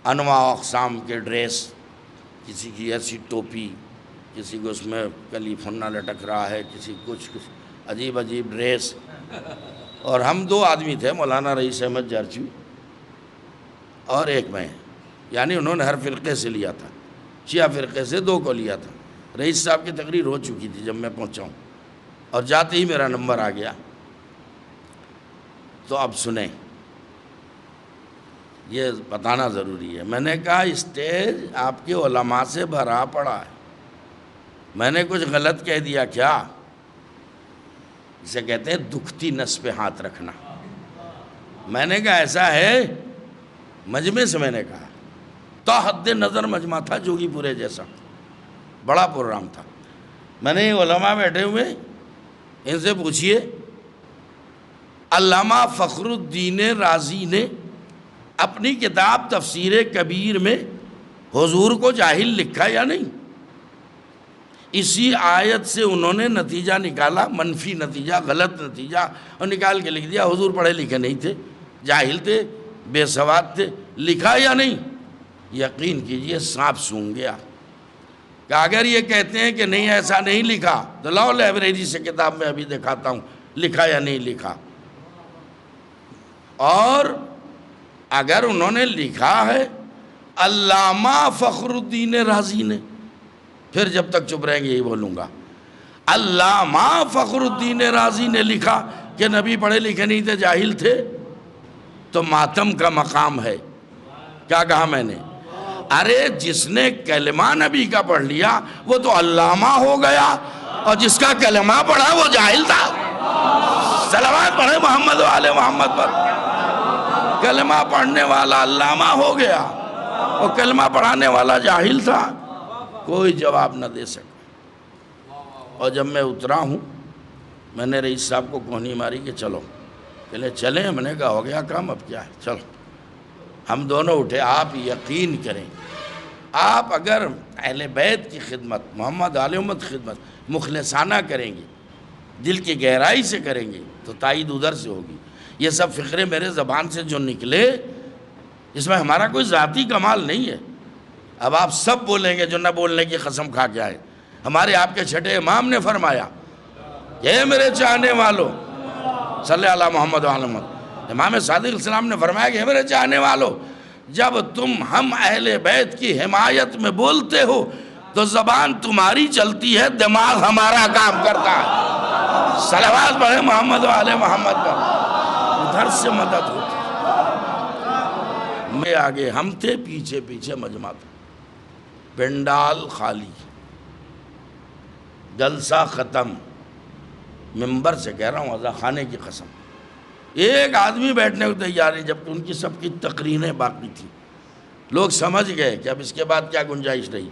انواع اقسام کے ڈریس، کسی کی ایسی ٹوپی، کسی کو اس میں کلی پھنا لٹک رہا ہے، کسی کچھ عجیب عجیب ڈریس۔ اور ہم دو آدمی تھے، مولانا رئیس احمد جارچوی اور ایک میں، یعنی انہوں نے ہر فرقے سے لیا تھا، شیعہ فرقے سے 2 کو لیا تھا۔ رئیس صاحب کی تقریر ہو چکی تھی جب میں پہنچا ہوں، اور جاتے ہی میرا نمبر آ گیا۔ تو اب سنیں، یہ بتانا ضروری ہے۔ میں نے کہا اسٹیج آپ کے علماء سے بھرا پڑا ہے، میں نے کچھ غلط کہہ دیا کیا؟ اسے کہتے ہیں دکھتی نس پہ ہاتھ رکھنا۔ میں نے کہا ایسا ہے، مجمع سے میں نے کہا، تا حد نظر مجمع تھا جوگی پورے جیسا، بڑا پروگرام تھا۔ میں نے علماء بیٹھے ہوئے، ان سے پوچھئے علامہ فخر الدین رازی نے اپنی کتاب تفسیر کبیر میں حضور کو جاہل لکھا یا نہیں؟ اسی آیت سے انہوں نے نتیجہ نکالا، منفی نتیجہ، غلط نتیجہ، اور نکال کے لکھ دیا حضور پڑھے لکھے نہیں تھے، جاہل تھے، بے سواد تھے۔ لکھا یا نہیں؟ یقین کیجئے سانپ سونگ گیا کہ اگر یہ کہتے ہیں کہ نہیں ایسا نہیں لکھا تو لاؤ لائبریری سے کتاب میں ابھی دکھاتا ہوں لکھا یا نہیں لکھا۔ اور اگر انہوں نے لکھا ہے علامہ فخر الدین رازی نے، پھر جب تک چپ رہیں گے یہی بولوں گا، علامہ فخر الدین رازی نے لکھا کہ نبی پڑھے لکھے نہیں تھے، جاہل تھے، تو ماتم کا مقام ہے۔ کیا کہا میں نے؟ ارے جس نے کلمہ نبی کا پڑھ لیا وہ تو علامہ ہو گیا، اور جس کا کلمہ پڑھا وہ جاہل تھا۔ صلوات پڑھے محمد و آل محمد پر۔ کلمہ پڑھنے والا علامہ ہو گیا اور کلمہ پڑھانے والا جاہل تھا، کوئی جواب نہ دے سکا۔ اور جب میں اترا ہوں، میں نے رئیس صاحب کو کوہنی ماری کہ چلو، کہ چلیں، میں نے کہا ہو گیا کام، اب کیا ہے، چلو۔ ہم دونوں اٹھے۔ آپ یقین کریں، آپ اگر اہل بیت کی خدمت، محمد آل محمد خدمت مخلصانہ کریں گے، دل کی گہرائی سے کریں گے، تو تائید ادھر سے ہوگی۔ یہ سب فقرے میرے زبان سے جو نکلے، اس میں ہمارا کوئی ذاتی کمال نہیں ہے۔ اب آپ سب بولیں گے جو نہ بولنے کی قسم کھا کے آئے۔ ہمارے آپ کے چھٹے امام نے فرمایا کہ اے میرے چاہنے والوں، صلی اللہ محمد و علیہ وسلم، امام صادق السلام نے فرمایا کہ اے میرے چاہنے والوں، جب تم ہم اہل بیت کی حمایت میں بولتے ہو تو زبان تمہاری چلتی ہے، دماغ ہمارا کام کرتا ہے۔ صلوات پڑھے محمد و آل محمد پر، ادھر سے مدد ہوتی۔ میں آگے ہم تھے، پیچھے پیچھے مجمع تھا، پنڈال خالی، جلسہ ختم، ممبر سے کہہ رہا ہوں عزا خانے کی قسم، ایک آدمی بیٹھنے کو تیار نہیں، جبکہ ان کی سب کی تقریریں باقی تھیں۔ لوگ سمجھ گئے کہ اب اس کے بعد کیا گنجائش رہی۔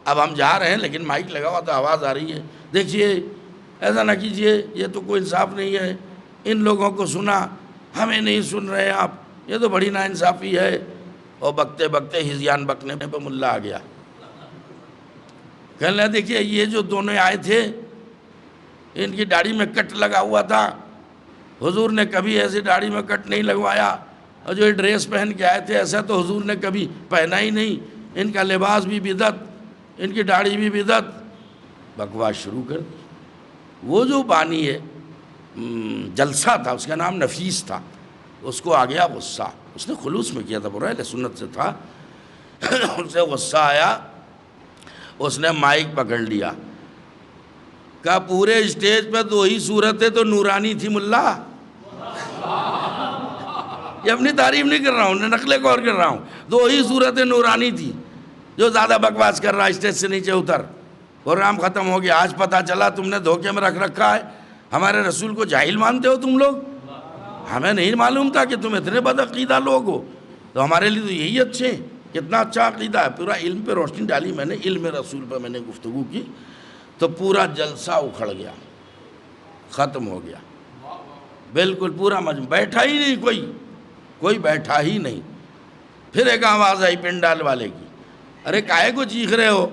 اب ہم جا رہے ہیں لیکن مائک لگا ہوا تو آواز آ رہی ہے، دیکھیے ایسا نہ کیجئے، یہ تو کوئی انصاف نہیں ہے، ان لوگوں کو سنا، ہمیں نہیں سن رہے آپ، یہ تو بڑی ناانصافی ہے۔ اور بکتے بکتے ہزیان بکنے پہ ملا آ گیا، کہنے لگا دیکھیے یہ جو دونوں آئے تھے ان کی داڑھی میں کٹ لگا ہوا تھا، حضور نے کبھی ایسی داڑھی میں کٹ نہیں لگوایا، اور جو یہ ڈریس پہن کے آئے تھے ایسا تو حضور نے کبھی پہنا ہی نہیں، ان کا لباس بھی بدعت، ان کی داڑھی بھی بدعت۔ بکواس شروع کر دی۔ وہ جو بانی ہے جلسہ تھا، اس کا نام نفیس تھا، اس کو آ گیا غصہ، اس نے خلوص میں کیا تھا، برا اہل سنت سے تھا، اسے غصہ آیا، اس نے مائک پکڑ لیا، کہا پورے اسٹیج پہ دو ہی صورتیں تو نورانی تھی ملا۔ یہ اپنی تعریف نہیں کر رہا ہوں، نقل قول کر رہا ہوں، دو ہی صورتیں نورانی تھی۔ جو زیادہ بکواس کر رہا اسٹیج سے نیچے اتر، پروگرام ختم ہو گیا۔ آج پتہ چلا تم نے دھوکے میں رکھ رکھا ہے، ہمارے رسول کو جاہل مانتے ہو تم لوگ، ہمیں نہیں معلوم تھا کہ تم اتنے بد عقیدہ لوگ ہو، تو ہمارے لیے تو یہی اچھے ہیں، کتنا اچھا عقیدہ ہے۔ پورا علم پہ روشنی ڈالی میں نے، علم رسول پہ میں نے گفتگو کی، تو پورا جلسہ اکھڑ گیا، ختم ہو گیا، بالکل پورا مجمع، بیٹھا ہی نہیں کوئی بیٹھا ہی نہیں۔ پھر ایک آواز آئی پنڈال والے کی، ارے کاہے کو چیخ رہے ہو،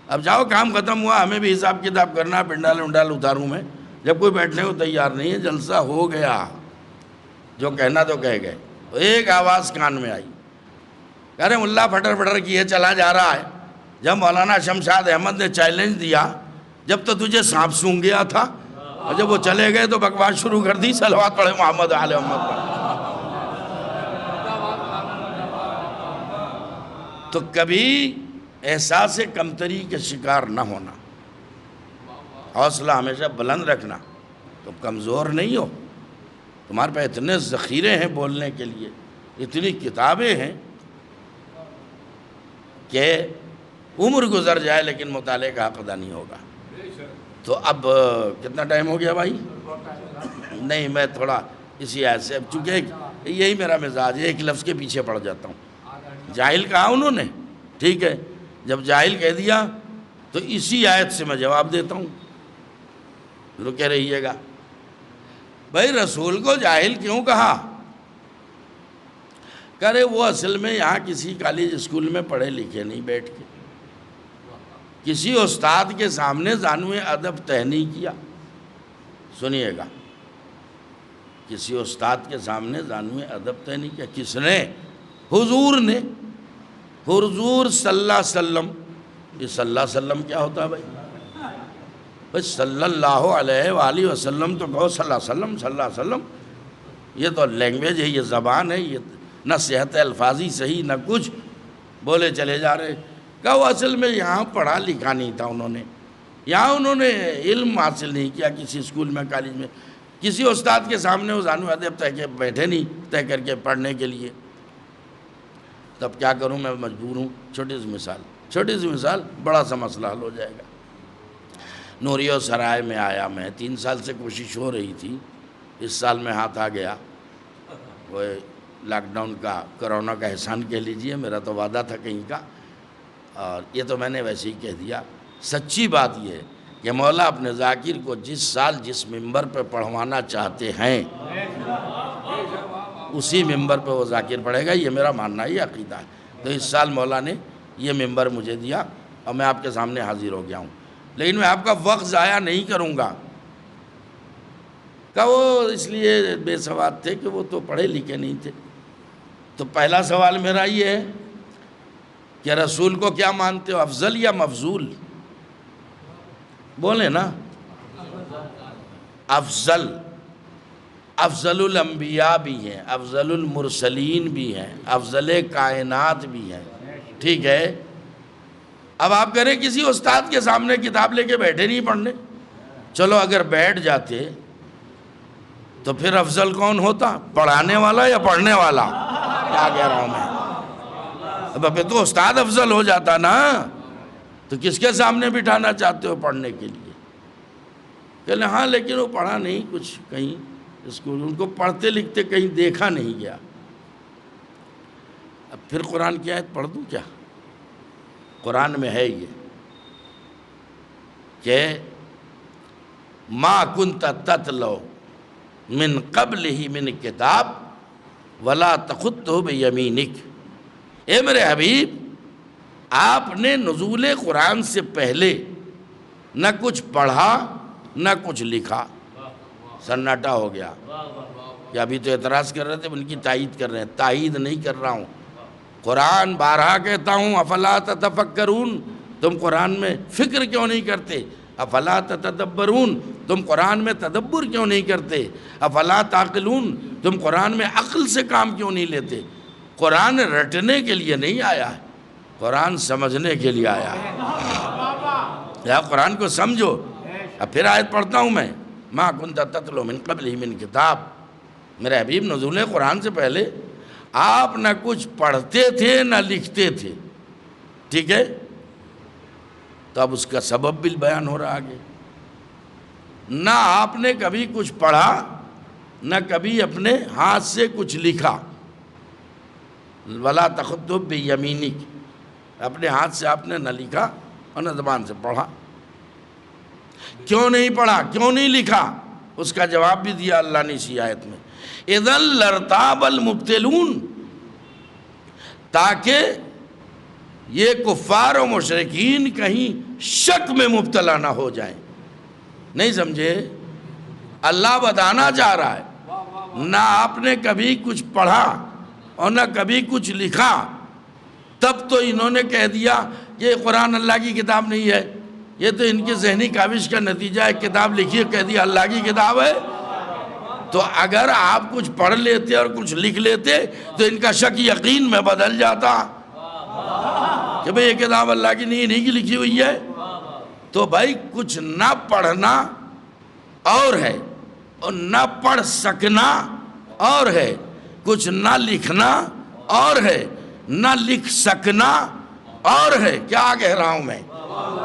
اب جاؤ کام ختم ہوا، ہمیں بھی حساب کتاب کرنا، پنڈال اتاروں میں، جب کوئی بیٹھنے کو تیار نہیں ہے، جلسہ ہو گیا، جو کہنا تو کہہ گئے۔ ایک آواز کان میں آئی، کہہ رہے ملا پھٹر پھٹر کیے چلا جا رہا ہے، جب مولانا شمشاد احمد نے چیلنج دیا، جب تو تجھے سانپ سونگھ گیا تھا، اور جب وہ چلے گئے تو بکواس شروع کر دی، صلوات پڑھے محمد آل محمد پر۔ تو کبھی احساس کمتری کے شکار نہ ہونا، حوصلہ ہمیشہ بلند رکھنا، تم کمزور نہیں ہو، تمہارے پہ اتنے ذخیرے ہیں بولنے کے لیے، اتنی کتابیں ہیں کہ عمر گزر جائے لیکن مطالعے کا حق ادا نہیں ہوگا۔ تو اب کتنا ٹائم ہو گیا بھائی؟ نہیں، میں تھوڑا اسی آیت سے، اب چونکہ یہی میرا مزاج ہے، ایک لفظ کے پیچھے پڑ جاتا ہوں۔ جاہل کہا انہوں نے، ٹھیک ہے، جب جاہل کہہ دیا تو اسی آیت سے میں جواب دیتا ہوں، رکے رہیے گا۔ بھائی رسول کو جاہل کیوں کہا؟ کہہ رہے وہ اصل میں یہاں کسی کالج اسکول میں پڑھے لکھے نہیں، بیٹھ کے کسی استاد کے سامنے زانوِ ادب طے نہیں کیا۔ سنیے گا، کسی استاد کے سامنے زانوِ ادب طے نہیں کیا، کس نے؟ حضور نے، حضور صلی اللہ علیہ وسلم۔ یہ صلی اللہ علیہ وسلم کیا ہوتا ہے بھائی صلی اللہ علیہ وآلہ وسلم تو کہو، صلی اللہ علیہ وسلم، صلی اللہ علیہ وسلم، یہ تو لینگویج ہے، یہ زبان ہے، یہ نہ صحت الفاظی صحیح نہ کچھ، بولے چلے جا رہے۔ کہ وہ اصل میں یہاں پڑھا لکھا نہیں تھا، یہاں انہوں نے علم حاصل نہیں کیا کسی اسکول میں، کالج میں، کسی استاد کے سامنے وہ زانو ادب طے کے بیٹھے نہیں، طے کر کے پڑھنے کے لیے۔ تب کیا کروں، میں مجبور ہوں، چھوٹی سی مثال، بڑا سا مسئلہ حل ہو جائے گا۔ نوریو سرائے میں آیا میں، 3 سال سے کوشش ہو رہی تھی، اس سال میں ہاتھ آ گیا، وہ لاک ڈاؤن کا، کرونا کا احسان کہہ لیجئے، میرا تو وعدہ تھا کہیں کا، اور یہ تو میں نے ویسے ہی کہہ دیا۔ سچی بات یہ ہے کہ مولا اپنے ذاکر کو جس سال جس ممبر پہ پڑھوانا چاہتے ہیں اسی ممبر پہ وہ ذاکر پڑھے گا، یہ میرا ماننا ہے، یہ عقیدہ ہے۔ تو اس سال مولا نے یہ ممبر مجھے دیا اور میں آپ کے سامنے حاضر ہو گیا ہوں، لیکن میں آپ کا وقت ضائع نہیں کروں گا۔ کہ وہ اس لیے بے سواد تھے کہ وہ تو پڑھے لکھے نہیں تھے۔ تو پہلا سوال میرا یہ ہے کہ رسول کو کیا مانتے ہو، افضل یا مفضول؟ بولیں نا، افضل، افضل الانبیاء بھی ہیں، افضل المرسلین بھی ہیں، افضل کائنات بھی ہیں، ٹھیک ہے۔ اب آپ کریں کسی استاد کے سامنے کتاب لے کے بیٹھے نہیں پڑھنے، چلو اگر بیٹھ جاتے تو پھر افضل کون ہوتا؟ پڑھانے والا یا پڑھنے والا؟ کیا کہہ رہا ہوں میں؟ اب تو استاد افضل ہو جاتا نا، تو کس کے سامنے بٹھانا چاہتے ہو پڑھنے کے لیے؟ کہلے ہاں لیکن وہ پڑھا نہیں کچھ کہیں اسکول، ان کو پڑھتے لکھتے کہیں دیکھا نہیں گیا۔ اب پھر قرآن کی آیت پڑھ دوں کیا؟ قرآن میں ہے یہ کہ ما کنت تتلو من قبلہ من کتاب ولا تخطہ بیمینک، اے میرے حبیب آپ نے نزول قرآن سے پہلے نہ کچھ پڑھا نہ کچھ لکھا۔ سناٹا ہو گیا کہ ابھی تو اعتراض کر رہے تھے، ان کی تائید کر رہے ہیں۔ تائید نہیں کر رہا ہوں، قرآن بارہا کہتا ہوں افلا تتفکرون، تم قرآن میں فکر کیوں نہیں کرتے؟ افلا تتدبرون، تم قرآن میں تدبر کیوں نہیں کرتے؟ افلا تعقلون، تم قرآن میں عقل سے کام کیوں نہیں لیتے؟ قرآن رٹنے کے لیے نہیں آیا ہے، قرآن سمجھنے کے لیے آیا ہے۔ یا قرآن کو سمجھو۔ اب پھر آیت پڑھتا ہوں میں، ما کنت تتلو من قبلہ من کتاب، میرے حبیب نزول قرآن سے پہلے آپ نہ کچھ پڑھتے تھے نہ لکھتے تھے، ٹھیک ہے؟ تو اب اس کا سبب بھی بیان ہو رہا آگے۔ نہ آپ نے کبھی کچھ پڑھا نہ کبھی اپنے ہاتھ سے کچھ لکھا، ولا تخطہ بیمینک، اپنے ہاتھ سے آپ نے نہ لکھا اور نہ زبان سے پڑھا۔ کیوں نہیں پڑھا، کیوں نہیں لکھا؟ اس کا جواب بھی دیا اللہ نے اسی آیت میں، اذا لارتاب المبتلون، تاکہ یہ کفار و مشرکین کہیں شک میں مبتلا نہ ہو جائیں۔ نہیں سمجھے؟ اللہ بتانا چاہ رہا ہے نہ آپ نے کبھی کچھ پڑھا اور نہ کبھی کچھ لکھا، تب تو انہوں نے کہہ دیا کہ یہ قرآن اللہ کی کتاب نہیں ہے، یہ تو ان کی ذہنی کاوش کا نتیجہ ہے، کتاب لکھی ہے کہہ دیا اللہ کی کتاب ہے۔ تو اگر آپ کچھ پڑھ لیتے اور کچھ لکھ لیتے تو ان کا شک یقین میں بدل جاتا کہ بھئی یہ کتاب اللہ کی نہیں، انہی کی لکھی ہوئی ہے۔ تو بھائی کچھ نہ پڑھنا اور ہے اور نہ پڑھ سکنا اور ہے، کچھ نہ لکھنا اور ہے نہ لکھ سکنا اور ہے۔ کیا کہہ رہا ہوں میں؟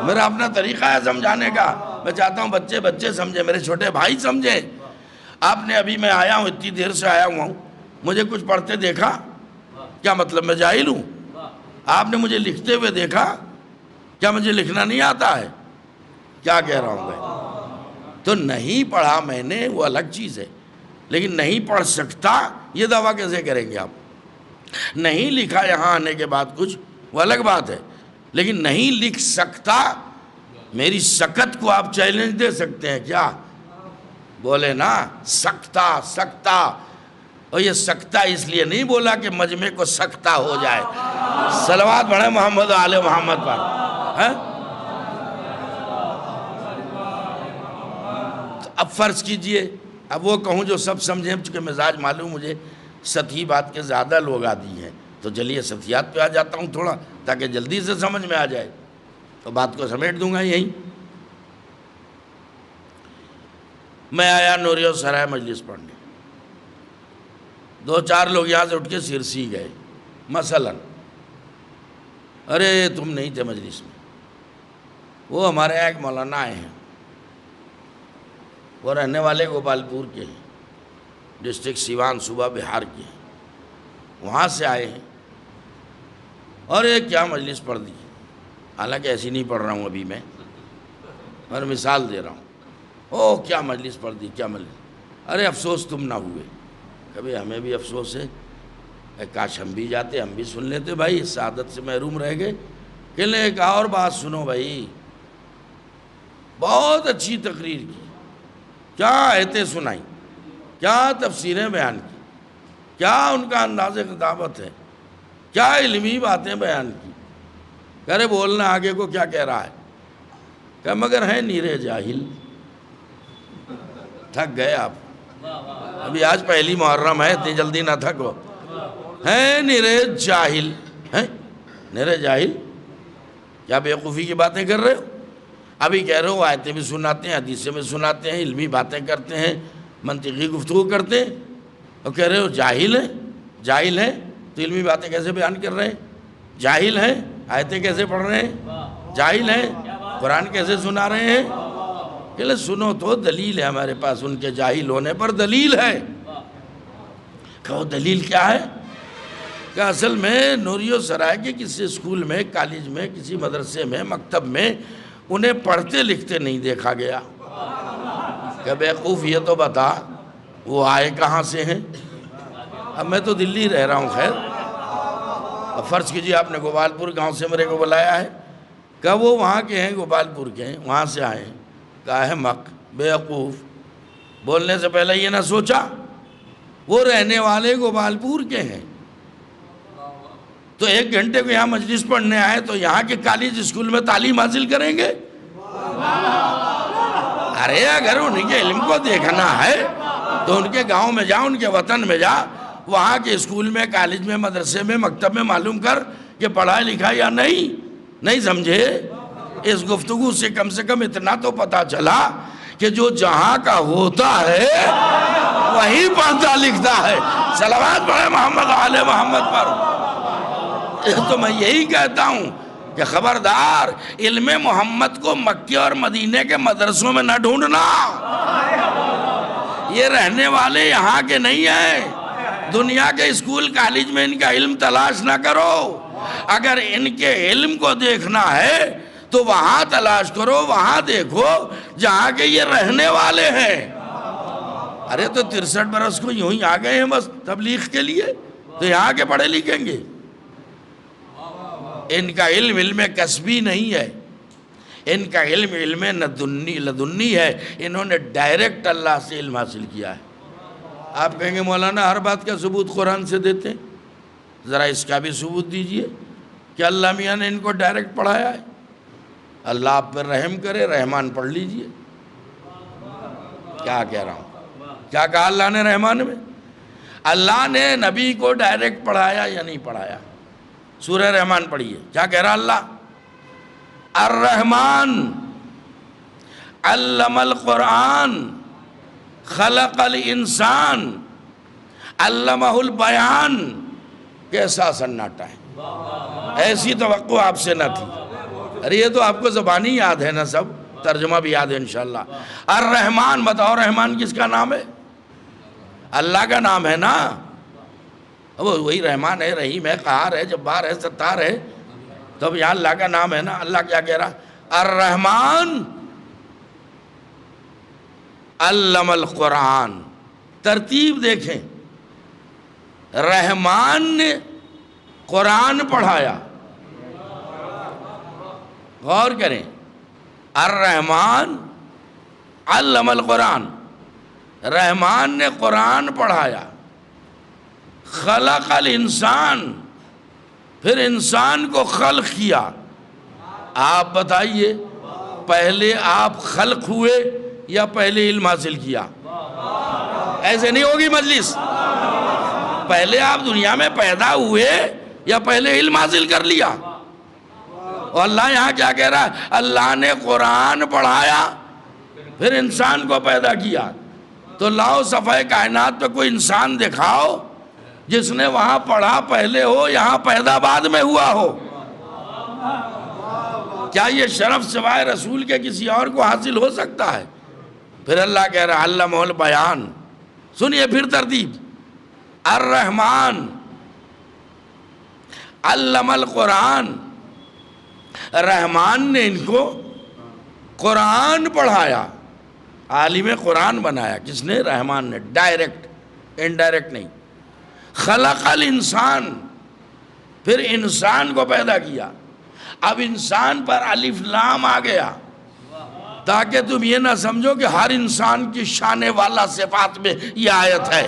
میرا اپنا طریقہ ہے سمجھانے کا، میں چاہتا ہوں بچے سمجھیں، میرے چھوٹے بھائی سمجھیں۔ آپ نے ابھی میں آیا ہوں، اتنی دیر سے آیا ہوں، مجھے کچھ پڑھتے دیکھا؟ کیا مطلب میں جاہل ہوں؟ آپ نے مجھے لکھتے ہوئے دیکھا؟ کیا مجھے لکھنا نہیں آتا ہے؟ کیا کہہ رہا ہوں میں؟ تو نہیں پڑھا میں نے وہ الگ چیز ہے، لیکن نہیں پڑھ سکتا یہ دعویٰ کیسے کریں گے آپ؟ نہیں لکھا یہاں آنے کے بعد کچھ وہ الگ بات ہے، لیکن نہیں لکھ سکتا، میری سکت کو آپ چیلنج دے سکتے ہیں کیا؟ بولے نا سکتا، اور یہ سکتا اس لیے نہیں بولا کہ مجمع کو سکتا ہو جائے۔ صلوات پڑھیں محمد و آل محمد پر۔ اب فرض کیجئے، اب وہ کہوں جو سب سمجھیں، چونکہ مزاج معلوم مجھے سطحی بات کے زیادہ لوگ آدھی ہیں، تو چلیے سطحیات پہ آ جاتا ہوں تھوڑا تاکہ جلدی سے سمجھ میں آ جائے، تو بات کو سمیٹ دوں گا یہیں۔ میں آیا نوریہ سرائے مجلس پڑھنے، 2-4 لوگ یہاں سے اٹھ کے سرسی گئے مثلا، ارے تم نہیں تھے مجلس میں، وہ ہمارے یہاں ایک مولانا آئے ہیں، وہ رہنے والے گوپال پور کے ہیں، ڈسٹرکٹ سیوان صوبہ بہار کے ہیں، وہاں سے آئے ہیں، اور یہ کیا مجلس پڑھ دی، حالانکہ ایسی نہیں پڑھ رہا ہوں ابھی میں، اور مثال دے رہا ہوں، اوہ کیا مجلس پڑھ دی، کیا مجلس، ارے افسوس تم نہ ہوئے، کبھی ہمیں بھی افسوس ہے، کاش ہم بھی جاتے، ہم بھی سن لیتے، بھائی سعادت سے محروم رہ گئے۔ کہ لیں ایک اور بات سنو بھائی، بہت اچھی تقریر کی، کیا آیتیں سنائی، کیا تفسیریں بیان کی، کیا ان کا انداز خطابت ہے، کیا علمی باتیں بیان کی، کہہ رہے بولنا آگے کو کیا کہہ رہا ہے، کہ مگر ہیں نیرے جاہل۔ تھک گئے آپ، ابھی آج پہلی محرم ہے، اتنی جلدی نہ تھکو، ہیں نیرے جاہل، ہیں نیرے جاہل، کیا بیوقوفی کی باتیں کر رہے ہو؟ ابھی کہہ رہے ہو آیتیں بھی سناتے ہیں، حدیثیں بھی سناتے ہیں، علمی باتیں کرتے ہیں، منطقی گفتگو کرتے ہیں، اور کہہ رہے ہو جاہل ہیں تو علمی باتیں کیسے بیان کر رہے ہیں؟ جاہل ہیں، آیتیں کیسے پڑھ رہے ہیں؟ جاہل ہیں، قرآن کیسے سنا رہے ہیں؟ کہ لے سنو تو دلیل ہے ہمارے پاس، ان کے جاہل ہونے پر دلیل ہے۔ کہو دلیل کیا ہے؟ کہ اصل میں نوریو سرائے کے کسی اسکول میں، کالج میں، کسی مدرسے میں، مکتب میں انہیں پڑھتے لکھتے نہیں دیکھا گیا۔ کہ بیوقوف یہ تو بتا وہ آئے کہاں سے ہیں؟ اب میں تو دلی رہ رہا ہوں، خیر اب فرض کیجیے آپ نے گوپال پور گاؤں سے میرے کو بلایا ہے، کہ وہ وہاں کے ہیں، گوپال پور کے ہیں، وہاں سے آئے ہیں، کہا ہے مک بیوقوف، بولنے سے پہلے یہ نہ سوچا وہ رہنے والے گوپال پور کے ہیں، تو 1 گھنٹے کو یہاں مجلس پڑھنے آئے تو یہاں کے کالج اسکول میں تعلیم حاصل کریں گے؟ ارے اگر ان کے علم کو دیکھنا ہے تو ان کے گاؤں میں جا، ان کے وطن میں جا، وہاں کے اسکول میں، کالج میں، مدرسے میں، مکتب میں معلوم کر کہ پڑھا لکھا یا نہیں سمجھے؟ اس گفتگو سے کم اتنا تو پتا چلا کہ جو جہاں کا ہوتا ہے وہی پڑھتا لکھتا ہے۔ صلوات پڑھے محمد آل محمد پر۔ تو میں یہی کہتا ہوں کہ خبردار علم محمد کو مکے اور مدینے کے مدرسوں میں نہ ڈھونڈنا، یہ رہنے والے یہاں کے نہیں ہیں، دنیا کے اسکول کالج میں ان کا علم تلاش نہ کرو، اگر ان کے علم کو دیکھنا ہے تو وہاں تلاش کرو، وہاں دیکھو جہاں کے یہ رہنے والے ہیں۔ ارے تو 63 برس کو یوں ہی آ گئے ہیں بس تبلیغ کے لیے، تو یہاں کے پڑھے لکھیں گے؟ ان کا علم کسبی نہیں ہے، ان کا علم لدنی ہے، انہوں نے ڈائریکٹ اللہ سے علم حاصل کیا ہے۔ آپ کہیں گے مولانا ہر بات کا ثبوت قرآن سے دیتے ہیں، ذرا اس کا بھی ثبوت دیجئے کہ اللہ میاں نے ان کو ڈائریکٹ پڑھایا ہے۔ اللہ آپ پر رحم کرے، رحمان پڑھ لیجئے۔ کیا کہہ رہا ہوں؟ کیا کہا اللہ نے رحمان میں؟ اللہ نے نبی کو ڈائریکٹ پڑھایا یا نہیں پڑھایا؟ سورہ رحمان پڑھیے، کیا کہہ رہا اللہ؟ الرحمن علم القرآن خلق الانسان علمہ البیان۔ کیسا سناٹا ہے، ایسی توقع آپ سے نہ تھی۔ ارے یہ تو آپ کو زبانی یاد ہے نا، سب ترجمہ بھی یاد ہے انشاءاللہ۔ الرحمن، بتاؤ رحمان کس کا نام ہے؟ اللہ کا نام ہے نا، وہی رحمان ہے، رحیم ہے، قہار ہے، جبار ہے، ستار ہے، تو اب یہاں اللہ کا نام ہے نا۔ اللہ کیا کہہ رہا؟ الرحمن علم القرآن۔ ترتیب دیکھیں، رحمان نے قرآن پڑھایا، غور کریں، الرحمن علم القرآن، رحمان نے قرآن پڑھایا، خلق الانسان، پھر انسان کو خلق کیا۔ آپ بتائیے پہلے آپ خلق ہوئے یا پہلے علم حاصل کیا؟ ایسے نہیں ہوگی مجلس، پہلے آپ دنیا میں پیدا ہوئے یا پہلے علم حاصل کر لیا؟ اور اللہ یہاں کیا کہہ رہا ہے؟ اللہ نے قرآن پڑھایا پھر انسان کو پیدا کیا۔ تو لاؤ صفحہ کائنات پہ کوئی انسان دکھاؤ جس نے وہاں پڑھا پہلے ہو، یہاں پیدا بعد میں ہوا ہو۔ کیا یہ شرف سوائے رسول کے کسی اور کو حاصل ہو سکتا ہے؟ پھر اللہ کہہ رہا علمہ البیان۔ سنیے پھر ترتیب، الرحمن علم القرآن، رحمان نے ان کو قرآن پڑھایا، عالم قرآن بنایا۔ کس نے؟ رحمان نے، ڈائریکٹ، انڈائریکٹ نہیں۔ خلق الانسان، پھر انسان کو پیدا کیا۔ اب انسان پر الف لام آ گیا تاکہ تم یہ نہ سمجھو کہ ہر انسان کی شان والا صفات میں یہ آیت ہے۔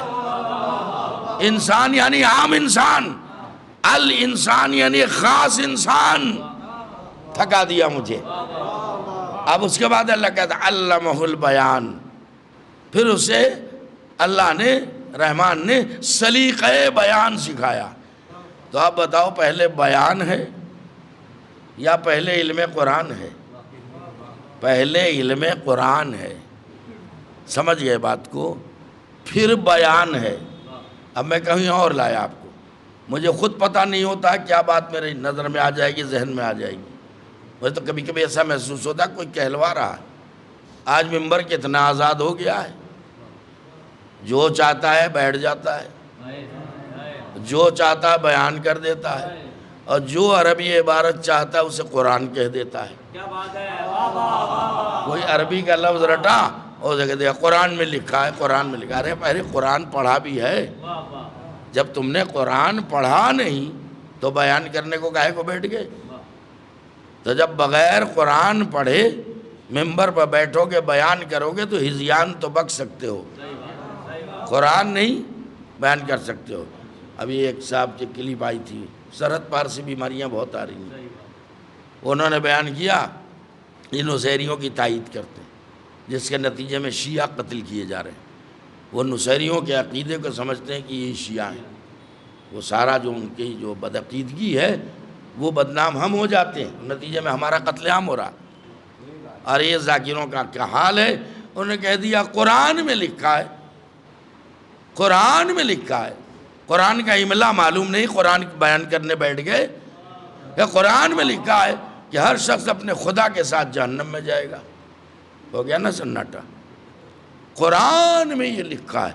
انسان یعنی عام انسان، الانسان یعنی خاص انسان۔ تھکا دیا مجھے۔ اب اس کے بعد اللہ کہتا ہے علمہ البیان، پھر اسے اللہ نے، رحمان نے سلیقہ بیان سکھایا۔ تو آپ بتاؤ پہلے بیان ہے یا پہلے علم قرآن ہے؟ پہلے علم قرآن ہے، سمجھ گئے بات کو، پھر بیان ہے۔ اب میں کہیں اور لایا آپ کو، مجھے خود پتہ نہیں ہوتا کیا بات میرے نظر میں آ جائے گی، ذہن میں آ جائے گی۔ مجھے تو کبھی کبھی ایسا محسوس ہوتا ہے کوئی کہلوا رہا ہے۔ آج ممبر کتنا آزاد ہو گیا ہے، جو چاہتا ہے بیٹھ جاتا ہے، جو چاہتا ہے بیان کر دیتا ہے، اور جو عربی عبارت چاہتا ہے اسے قرآن کہہ دیتا ہے۔ کوئی عربی کا لفظ رٹا اور جگہ دیا قرآن میں لکھا ہے، قرآن میں لکھا ہے۔ ارے قرآن پڑھا بھی ہے، جب تم نے قرآن پڑھا نہیں تو بیان کرنے کو کاہے کو بیٹھ گئے؟ تو جب بغیر قرآن پڑھے ممبر پر بیٹھو گے بیان کرو گے تو ہذیان تو بک سکتے ہو، قرآن نہیں بیان کر سکتے ہو۔ ابھی ایک صاحب کی کلپ آئی تھی، سرحد پار سے بیماریاں بہت آ رہی ہیں، انہوں نے بیان کیا یہ نصیریوں کی تائید کرتے ہیں، جس کے نتیجے میں شیعہ قتل کیے جا رہے ہیں۔ وہ نصیریوں کے عقیدے کو سمجھتے ہیں کہ یہ شیعہ ہیں، وہ سارا جو ان کی جو بدعقیدگی ہے وہ بدنام ہم ہو جاتے ہیں، نتیجے میں ہمارا قتل عام ہو رہا۔ اور یہ ذاکروں کا کیا حال ہے، انہوں نے کہہ دیا قرآن میں لکھا ہے، قرآن میں لکھا ہے۔ قرآن کا املا معلوم نہیں، قرآن بیان کرنے بیٹھ گئے کہ قرآن میں لکھا ہے کہ ہر شخص اپنے خدا کے ساتھ جہنم میں جائے گا۔ ہو گیا نا سناٹا؟ قرآن میں یہ لکھا ہے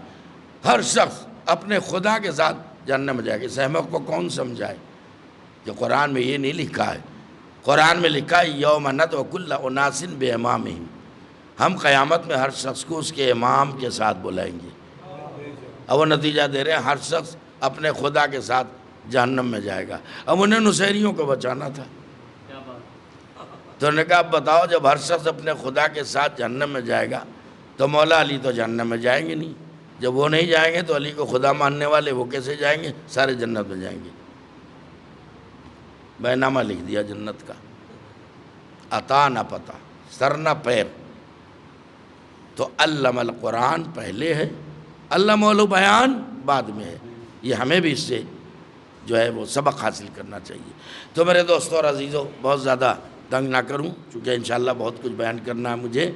ہر شخص اپنے خدا کے ساتھ جہنم میں جائے گا۔ اس احمق کو کون سمجھائے کہ قرآن میں یہ نہیں لکھا ہے؟ قرآن میں لکھا ہے یوم ندعو کل اناس بامامہم، ہم قیامت میں ہر شخص کو اس کے امام کے ساتھ بلائیں گے۔ اب وہ نتیجہ دے رہے ہیں ہر شخص اپنے خدا کے ساتھ جہنم میں جائے گا۔ اب انہیں نصیریوں کو بچانا تھا، تو انہوں نے کہا اب بتاؤ جب ہر شخص اپنے خدا کے ساتھ جہنم میں جائے گا تو مولا علی تو جہنم میں جائیں گے نہیں، جب وہ نہیں جائیں گے تو علی کو خدا ماننے والے وہ کیسے جائیں گے؟ سارے جنت میں جائیں گے۔ بیان نامہ لکھ دیا جنت کا، عطا نہ پتہ، سر نہ پیر۔ تو علم القرآن پہلے ہے، علم البیان بعد میں ہے۔ یہ ہمیں بھی اس سے جو ہے وہ سبق حاصل کرنا چاہیے۔ تو میرے دوستوں اور عزیزوں، بہت زیادہ تنگ نہ کروں چونکہ انشاءاللہ بہت کچھ بیان کرنا ہے مجھے۔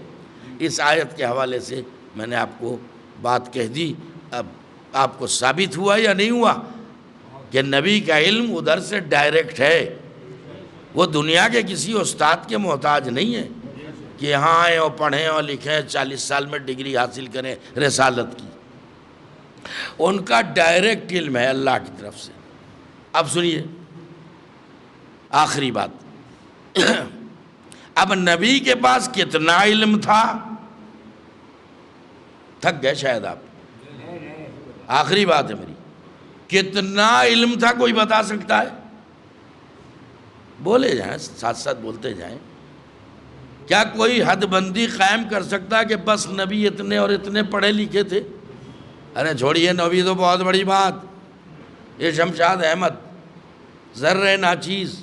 اس آیت کے حوالے سے میں نے آپ کو بات کہہ دی، اب آپ کو ثابت ہوا یا نہیں ہوا کہ نبی کا علم ادھر سے ڈائریکٹ ہے، وہ دنیا کے کسی استاد کے محتاج نہیں ہے کہ یہاں آئیں اور پڑھیں اور لکھیں، 40 سال میں ڈگری حاصل کریں رسالت کی۔ ان کا ڈائریکٹ علم ہے اللہ کی طرف سے۔ اب سنیے آخری بات، اب نبی کے پاس کتنا علم تھا؟ تھک گئے شاید آپ، آخری بات ہے میری، کتنا علم تھا کوئی بتا سکتا ہے؟ بولے جائیں، ساتھ ساتھ بولتے جائیں۔ کیا کوئی حد بندی قائم کر سکتا ہے کہ بس نبی اتنے اور اتنے پڑھے لکھے تھے؟ ارے چھوڑیے، نبی تو بہت بڑی بات، یہ شمشاد احمد ذرہ ناچیز،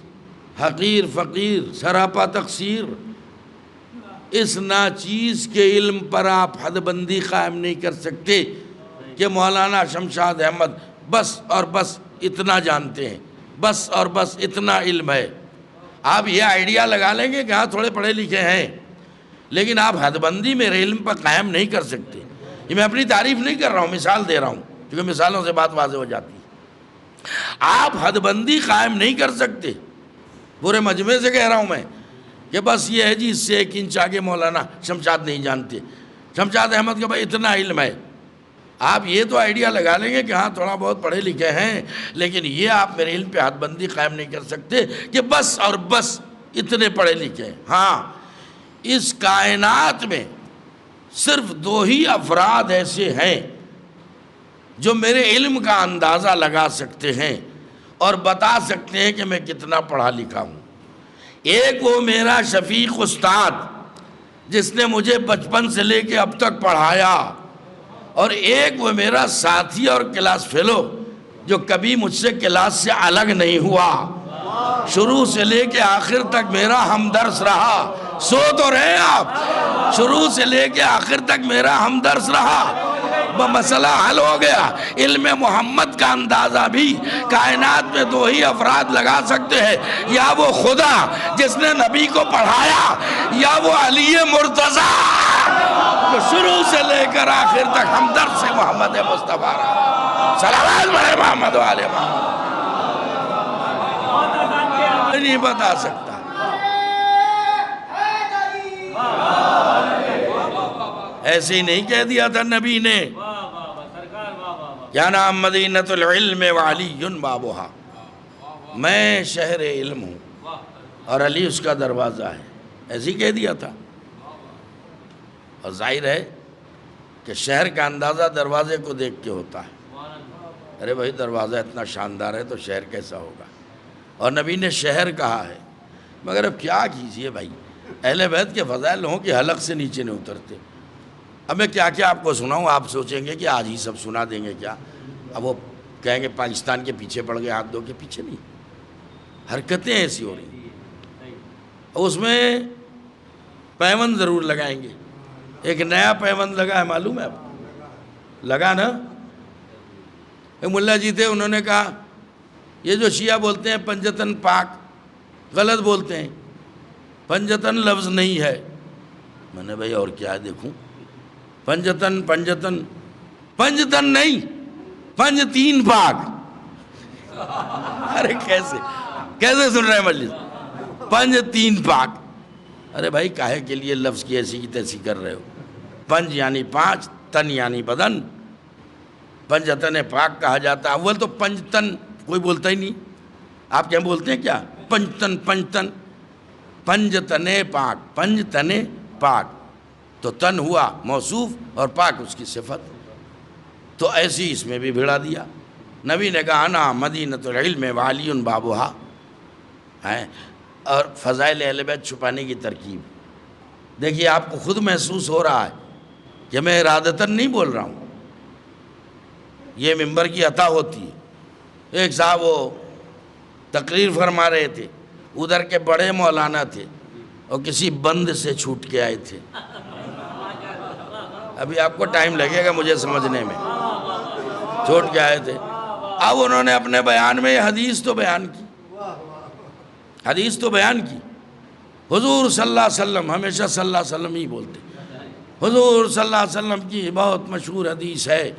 حقیر فقیر، سراپا تقصیر، اس ناچیز کے علم پر آپ حد بندی قائم نہیں کر سکتے کہ مولانا شمشاد احمد بس اور بس اتنا جانتے ہیں، بس اور بس اتنا علم ہے۔ آپ یہ آئیڈیا لگا لیں گے کہ ہاں تھوڑے پڑھے لکھے ہیں، لیکن آپ حد بندی میرے علم پر قائم نہیں کر سکتے۔ یہ میں اپنی تعریف نہیں کر رہا ہوں، مثال دے رہا ہوں، کیونکہ مثالوں سے بات واضح ہو جاتی ہے۔ آپ حد بندی قائم نہیں کر سکتے، پورے مجمع سے کہہ رہا ہوں میں کہ بس یہ ہے جی اس سے 1 انچ آگے مولانا شمشاد نہیں جانتے، شمشاد احمد کا بھائی اتنا علم ہے۔ آپ یہ تو آئیڈیا لگا لیں گے کہ ہاں تھوڑا بہت پڑھے لکھے ہیں، لیکن یہ آپ میرے علم پہ حد بندی قائم نہیں کر سکتے کہ بس اور بس اتنے پڑھے لکھے ہیں۔ ہاں، اس کائنات میں صرف 2 ہی افراد ایسے ہیں جو میرے علم کا اندازہ لگا سکتے ہیں اور بتا سکتے ہیں کہ میں کتنا پڑھا لکھا ہوں۔ ایک وہ میرا شفیق استاد جس نے مجھے بچپن سے لے کے اب تک پڑھایا، اور ایک وہ میرا ساتھی اور کلاس فیلو جو کبھی مجھ سے کلاس سے الگ نہیں ہوا، شروع سے لے کے آخر تک میرا ہمدرس رہا۔ سو تو رہے آپ، شروع سے لے کے آخر تک میرا ہمدرس رہا۔ مسئلہ حل ہو گیا۔ علم محمد کا اندازہ بھی کائنات میں دو ہی افراد لگا سکتے ہیں، یا وہ خدا جس نے نبی کو پڑھایا، یا وہ علی مرتضیٰ جو شروع سے لے کر آخر تک ہمدرد سے محمد مصطفیٰ رہا۔ صلوات بڑھے محمد والے محمد۔ نہیں بتا سکتا۔ ایسے ہی نہیں کہہ دیا تھا نبی نے، کیا نام مدینۃ العلم وعلی بابھا، میں شہر علم ہوں اور علی اس کا دروازہ ہے، ایسے ہی کہہ دیا تھا۔ اور ظاہر ہے کہ شہر کا اندازہ دروازے کو دیکھ کے ہوتا ہے۔ ارے بھائی دروازہ اتنا شاندار ہے تو شہر کیسا ہوگا؟ اور نبی نے شہر کہا ہے، مگر اب کیا کیجئے بھائی، اہل بیت کے فضائل ہوں کہ حلق سے نیچے نہیں اترتے۔ اب میں کیا کیا آپ کو سناؤں، آپ سوچیں گے کہ آج ہی سب سنا دیں گے کیا؟ اب وہ کہیں گے پاکستان کے پیچھے پڑ گئے، ہاتھ دھو کے پیچھے نہیں، حرکتیں ایسی ہو رہی ہیں۔ اس میں پیوند ضرور لگائیں گے۔ ایک نیا پیوند لگا ہے، معلوم ہے آپ؟ لگا نا؟ ایک ملا جی تھے، انہوں نے کہا یہ جو شیعہ بولتے ہیں پنجتن پاک، غلط بولتے ہیں، پنجتن لفظ نہیں ہے۔ میں نے بھائی اور کیا دیکھوں؟ پنجتن پنجتن نہیں، پنج تین پاک۔ ارے کیسے سن رہے ہیں مجلس؟ پنج تین پاک۔ ارے بھائی کاہے کے لیے لفظ کی ایسی کی تیسی کر رہے ہو؟ پنج یعنی پانچ، تن یعنی بدن، پنجتن پاک کہا جاتا ہے۔ اول تو پنجتن کوئی بولتا ہی نہیں، آپ کیا بولتے ہیں کیا؟ پنجتن پنجتن پاک، پنجتن پاک، تو تن ہوا موصوف اور پاک اس کی صفت، تو ایسی اس میں بھی بھیڑا دیا۔ نبی نے کہا انا مدینۃ العلم وعلی بابھا، اور فضائل اہل بیت چھپانے کی ترکیب دیکھیے، آپ کو خود محسوس ہو رہا ہے کہ میں ارادتاً نہیں بول رہا ہوں، یہ منبر کی عطا ہوتی ہے۔ ایک صاحب وہ تقریر فرما رہے تھے، ادھر کے بڑے مولانا تھے اور کسی بند سے چھوٹ کے آئے تھے۔ ابھی آپ کو ٹائم لگے گا مجھے سمجھنے میں، چھوٹ کے آئے تھے۔ اب انہوں نے اپنے بیان میں یہ حدیث تو بیان کی، حضور صلی اللہ علیہ وسلم، ہمیشہ صلی اللہ علیہ وسلم ہی بولتے، حضور صلی اللہ علیہ وسلم کی بہت مشہور حدیث ہے،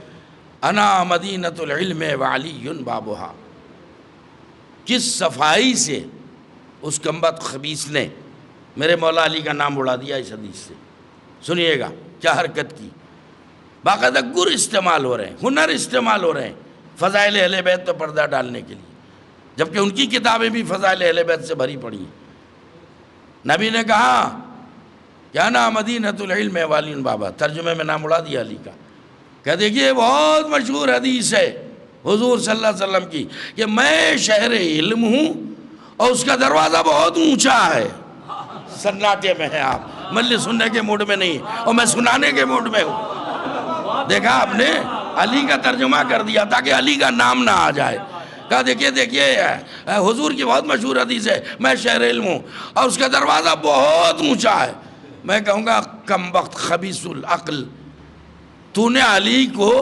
انا مدینۃ العلم وعلی بابھا۔ کس صفائی سے اس کمبخت خبیث نے میرے مولا علی کا نام اڑا دیا اس حدیث سے۔ سنیے گا کیا حرکت کی، باقاعدہ گر استعمال ہو رہے ہیں، ہنر استعمال ہو رہے ہیں فضائل اہل بیت پر پردہ ڈالنے کے لیے، جبکہ ان کی کتابیں بھی فضائل اہل بیت سے بھری پڑی ہیں۔ نبی نے کہا کیا نا مدینۃ العلم وعلی بابھا، ترجمے میں نام اڑا دیا علی کا، کہ دیکھیے بہت مشہور حدیث ہے حضور صلی اللہ علیہ وسلم کی کہ میں شہر علم ہوں اور اس کا دروازہ بہت اونچا ہے۔ سناٹے میں ہیں آپ، مجلس سننے کے موڈ میں نہیں، اور میں سنانے کے موڈ میں ہوں۔ دیکھا آپ نے، علی کا ترجمہ کر دیا تاکہ علی کا نام نہ آ جائے۔ کہا دیکھیے حضور کی بہت مشہور حدیث ہے، میں شہر علم ہوں اور اس کا دروازہ بہت اونچا ہے۔ میں کہوں گا کمبخت خبیث العقل، تو نے علی کو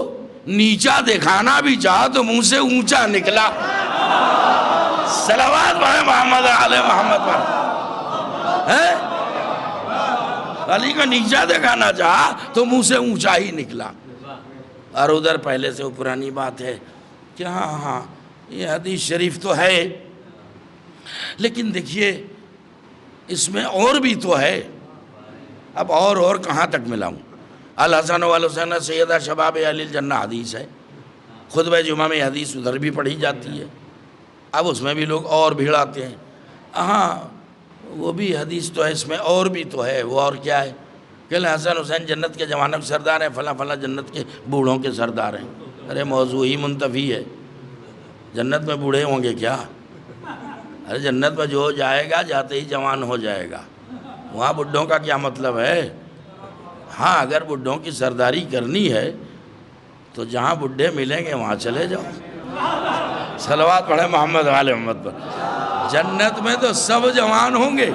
نیچا دکھانا بھی چاہا تو منہ سے اونچا نکلا۔ صلوات پڑھیں محمد علی محمد پر۔ علی کو نیچا دکھانا چاہا تو منہ سے اونچا ہی نکلا۔ اور ادھر پہلے سے وہ پرانی بات ہے کہ ہاں یہ حدیث شریف تو ہے، لیکن دیکھیے اس میں اور بھی تو ہے۔ اب اور کہاں تک ملاؤں؟ الحسن والحسین سیدہ شباب اہل الجنہ حدیث ہے، خطبہ جمعہ میں حدیث ادھر بھی پڑھی جاتی ہے۔ اب اس میں بھی لوگ اور بھیڑاتے ہیں، ہاں وہ بھی حدیث تو ہے، اس میں اور بھی تو ہے۔ وہ اور کیا ہے کہ حسن حسین جنت کے جوانوں کے سردار ہیں، فلاں جنت کے بوڑھوں کے سردار ہیں۔ ارے موضوع ہی منتفی ہے، جنت میں بوڑھے ہوں گے کیا؟ ارے جنت میں جو جائے گا جاتے ہی جوان ہو جائے گا، وہاں بڈھوں کا کیا مطلب ہے؟ ہاں اگر بڈھوں کی سرداری کرنی ہے تو جہاں بڈھے ملیں گے وہاں چلے جاؤ۔ صلوات پڑھیں محمد علی محمد پر۔ جنت میں تو سب جوان ہوں گے،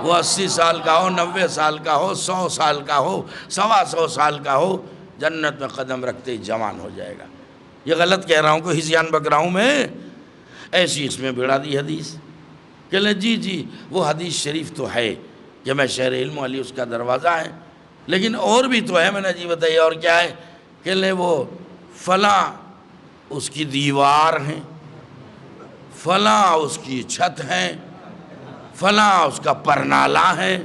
وہ 80 سال کا ہو، 90 سال کا ہو، 100 سال کا ہو، 125 سال کا ہو، جنت میں قدم رکھتے ہی جوان ہو جائے گا۔ یہ غلط کہہ رہا ہوں، کوئی ہذیان بک رہا ہوں میں؟ ایسی اس میں بھیڑا دی حدیث کہ لیں جی وہ حدیث شریف تو ہے کہ میں شہر علم والی اس کا دروازہ ہے، لیکن اور بھی تو ہے۔ میں نے جی بتائیے اور کیا ہے؟ کہ لیں وہ فلاں اس کی دیوار ہیں، فلاں اس کی چھت ہیں، فلاں اس کا پرنالہ ہے،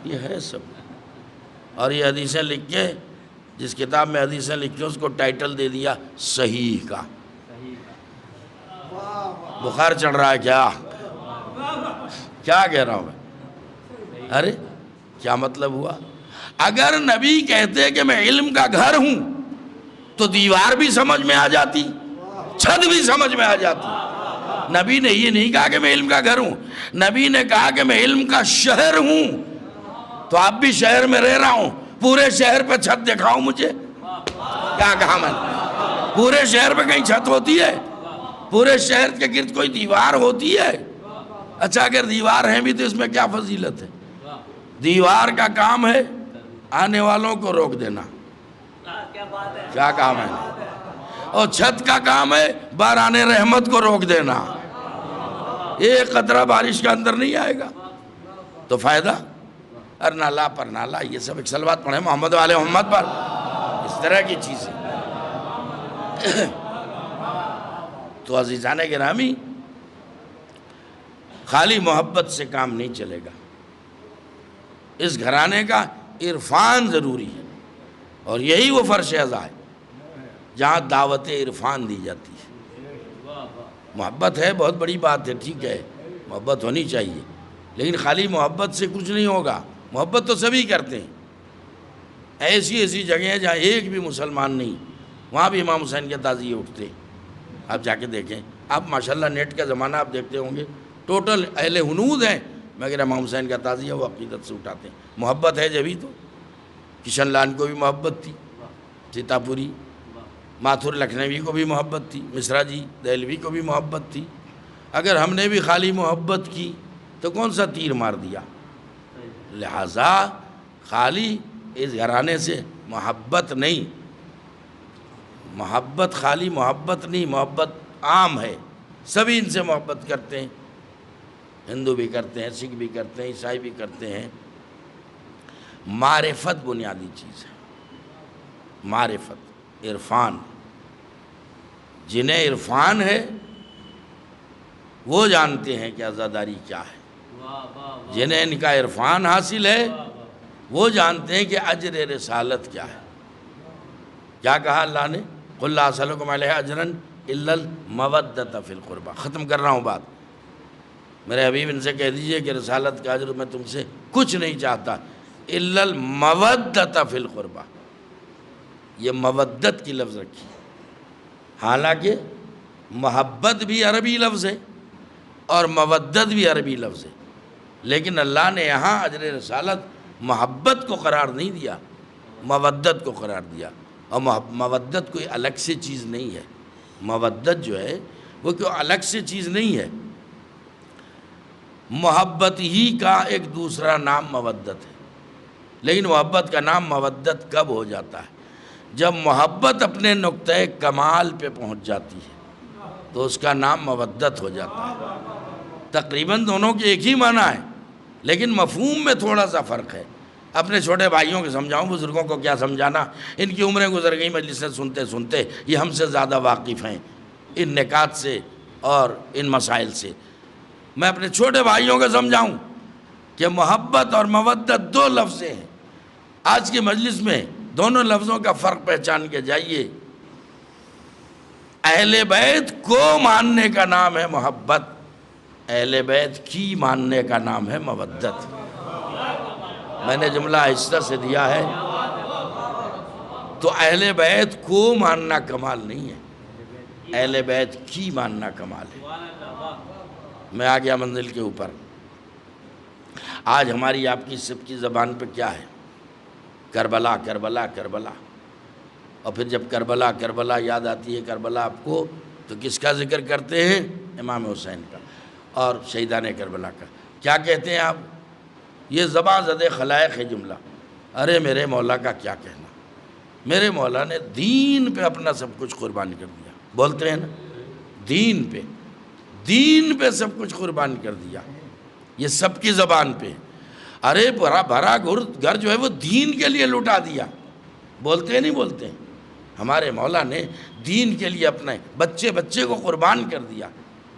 یہ ہے سب۔ اور یہ حدیثیں لکھ کے، جس کتاب میں حدیثیں لکھ کے اس کو ٹائٹل دے دیا صحیح کا۔ بخار چڑھ رہا ہے کیا کہہ رہا ہوں میں؟ ارے کیا مطلب ہوا؟ اگر نبی کہتے کہ میں علم کا گھر ہوں تو دیوار بھی سمجھ میں آ جاتی، چھت بھی سمجھ میں آ جاتی۔ نبی نے یہ نہیں کہا کہ میں علم کا گھر ہوں، نبی نے کہا کہ میں علم کا شہر ہوں۔ تو آپ بھی شہر میں رہ رہا ہوں، پورے شہر پہ چھت دکھاؤ مجھے۔ کیا کہا میں نے؟ پورے شہر پہ کہیں چھت ہوتی ہے؟ پورے شہر کے گرد کوئی دیوار ہوتی ہے؟ اچھا اگر دیوار ہیں بھی تو اس میں کیا فضیلت ہے؟ دیوار کا کام ہے آنے والوں کو روک دینا۔ کیا کہا میں نے؟ اور چھت کا کام ہے باران رحمت کو روک دینا۔ ایک قطرہ بارش کا اندر نہیں آئے گا تو فائدہ؟ ارنالا پرنالا یہ سب ایک صلوات پڑھیں محمد والے محمد پر، اس طرح کی چیزیں۔ تو عزیزان گرامی، خالی محبت سے کام نہیں چلے گا، اس گھرانے کا عرفان ضروری ہے، اور یہی وہ فرش اعضاء ہے جہاں دعوت عرفان دی جاتی ہے۔ محبت ہے بہت بڑی بات ہے، ٹھیک ہے محبت ہونی چاہیے، لیکن خالی محبت سے کچھ نہیں ہوگا۔ محبت تو سبھی کرتے ہیں، ایسی جگہیں ہیں جہاں ایک بھی مسلمان نہیں، وہاں بھی امام حسین کے تعزیے اٹھتے ہیں۔ آپ جا کے دیکھیں، آپ ماشاءاللہ نیٹ کا زمانہ آپ دیکھتے ہوں گے، ٹوٹل اہل ہنود ہیں مگر امام حسین کا تعزیہ وہ عقیدت سے اٹھاتے ہیں۔ محبت ہے جبھی تو۔ کشن لال کو بھی محبت تھی، سیتا پوری، ماتھر لکھنوی کو بھی محبت تھی، مصرا جی دہلوی کو بھی محبت تھی۔ اگر ہم نے بھی خالی محبت کی تو کون سا تیر مار دیا؟ لہٰذا خالی اس گھرانے سے محبت نہیں، محبت خالی محبت نہیں، محبت عام ہے، سبھی ان سے محبت کرتے ہیں، ہندو بھی کرتے ہیں، سکھ بھی کرتے ہیں، عیسائی بھی کرتے ہیں۔ معرفت بنیادی چیز ہے، معرفت، عرفان۔ جنہیں عرفان ہے وہ جانتے ہیں کہ عزاداری کیا ہے، جنہیں ان کا عرفان حاصل ہے وہ جانتے ہیں کہ اجر رسالت کیا ہے۔ کیا کہا اللہ نے؟ قُلْ لَا أَسْأَلُكُمْ عَلَيْهِ أَجْرًا إِلَّا الْمَوَدَّةَ فِي الْقُرْبَى۔ ختم کر رہا ہوں بات۔ میرے حبیب ان سے کہہ دیجئے کہ رسالت کا اجر میں تم سے کچھ نہیں چاہتا، إِلَّا الْمَوَدَّةَ فِي الْقُرْبَى۔ یہ مودت کی لفظ رکھی، حالانکہ محبت بھی عربی لفظ ہے اور مودت بھی عربی لفظ ہے، لیکن اللہ نے یہاں اجر رسالت محبت کو قرار نہیں دیا، مودت کو قرار دیا۔ اور مودت کوئی الگ سے چیز نہیں ہے، مودت جو ہے وہ کوئی الگ سے چیز نہیں ہے، محبت ہی کا ایک دوسرا نام مودت ہے۔ لیکن محبت کا نام مودت کب ہو جاتا ہے؟ جب محبت اپنے نقطۂ کمال پہ پہنچ جاتی ہے تو اس کا نام مودت ہو جاتا ہے۔ تقریباً دونوں کے ایک ہی معنی ہے لیکن مفہوم میں تھوڑا سا فرق ہے۔ اپنے چھوٹے بھائیوں کو سمجھاؤں، بزرگوں کو کیا سمجھانا، ان کی عمریں گزر گئی مجلسیں سنتے سنتے، یہ ہم سے زیادہ واقف ہیں ان نکات سے اور ان مسائل سے۔ میں اپنے چھوٹے بھائیوں کو سمجھاؤں کہ محبت اور مودت دو لفظیں ہیں۔ آج کی مجلس میں دونوں لفظوں کا فرق پہچان کے جائیے۔ اہل بیت کو ماننے کا نام ہے محبت، اہل بیت کی ماننے کا نام ہے مودت۔ میں نے جملہ آہستہ سے دیا ہے، تو اہل بیت کو ماننا کمال نہیں ہے، اہل بیت کی ماننا کمال ہے۔ میں آ گیا منزل کے اوپر۔ آج ہماری آپ کی سب کی زبان پہ کیا ہے؟ کربلا کربلا کربلا۔ اور پھر جب کربلا کربلا یاد آتی ہے کربلا آپ کو، تو کس کا ذکر کرتے ہیں؟ امام حسین کا اور شہیدان کربلا کا۔ کیا کہتے ہیں آپ؟ یہ زباں زد خلائق ہے جملہ، ارے میرے مولا کا کیا کہنا، میرے مولا نے دین پہ اپنا سب کچھ قربان کر دیا. بولتے ہیں نا دین پہ سب کچھ قربان کر دیا. یہ سب کی زبان پہ. ارے بھرا گھر جو ہے وہ دین کے لیے لٹا دیا. بولتے ہیں نہیں بولتے ہیں؟ ہمارے مولا نے دین کے لیے اپنے بچے کو قربان کر دیا.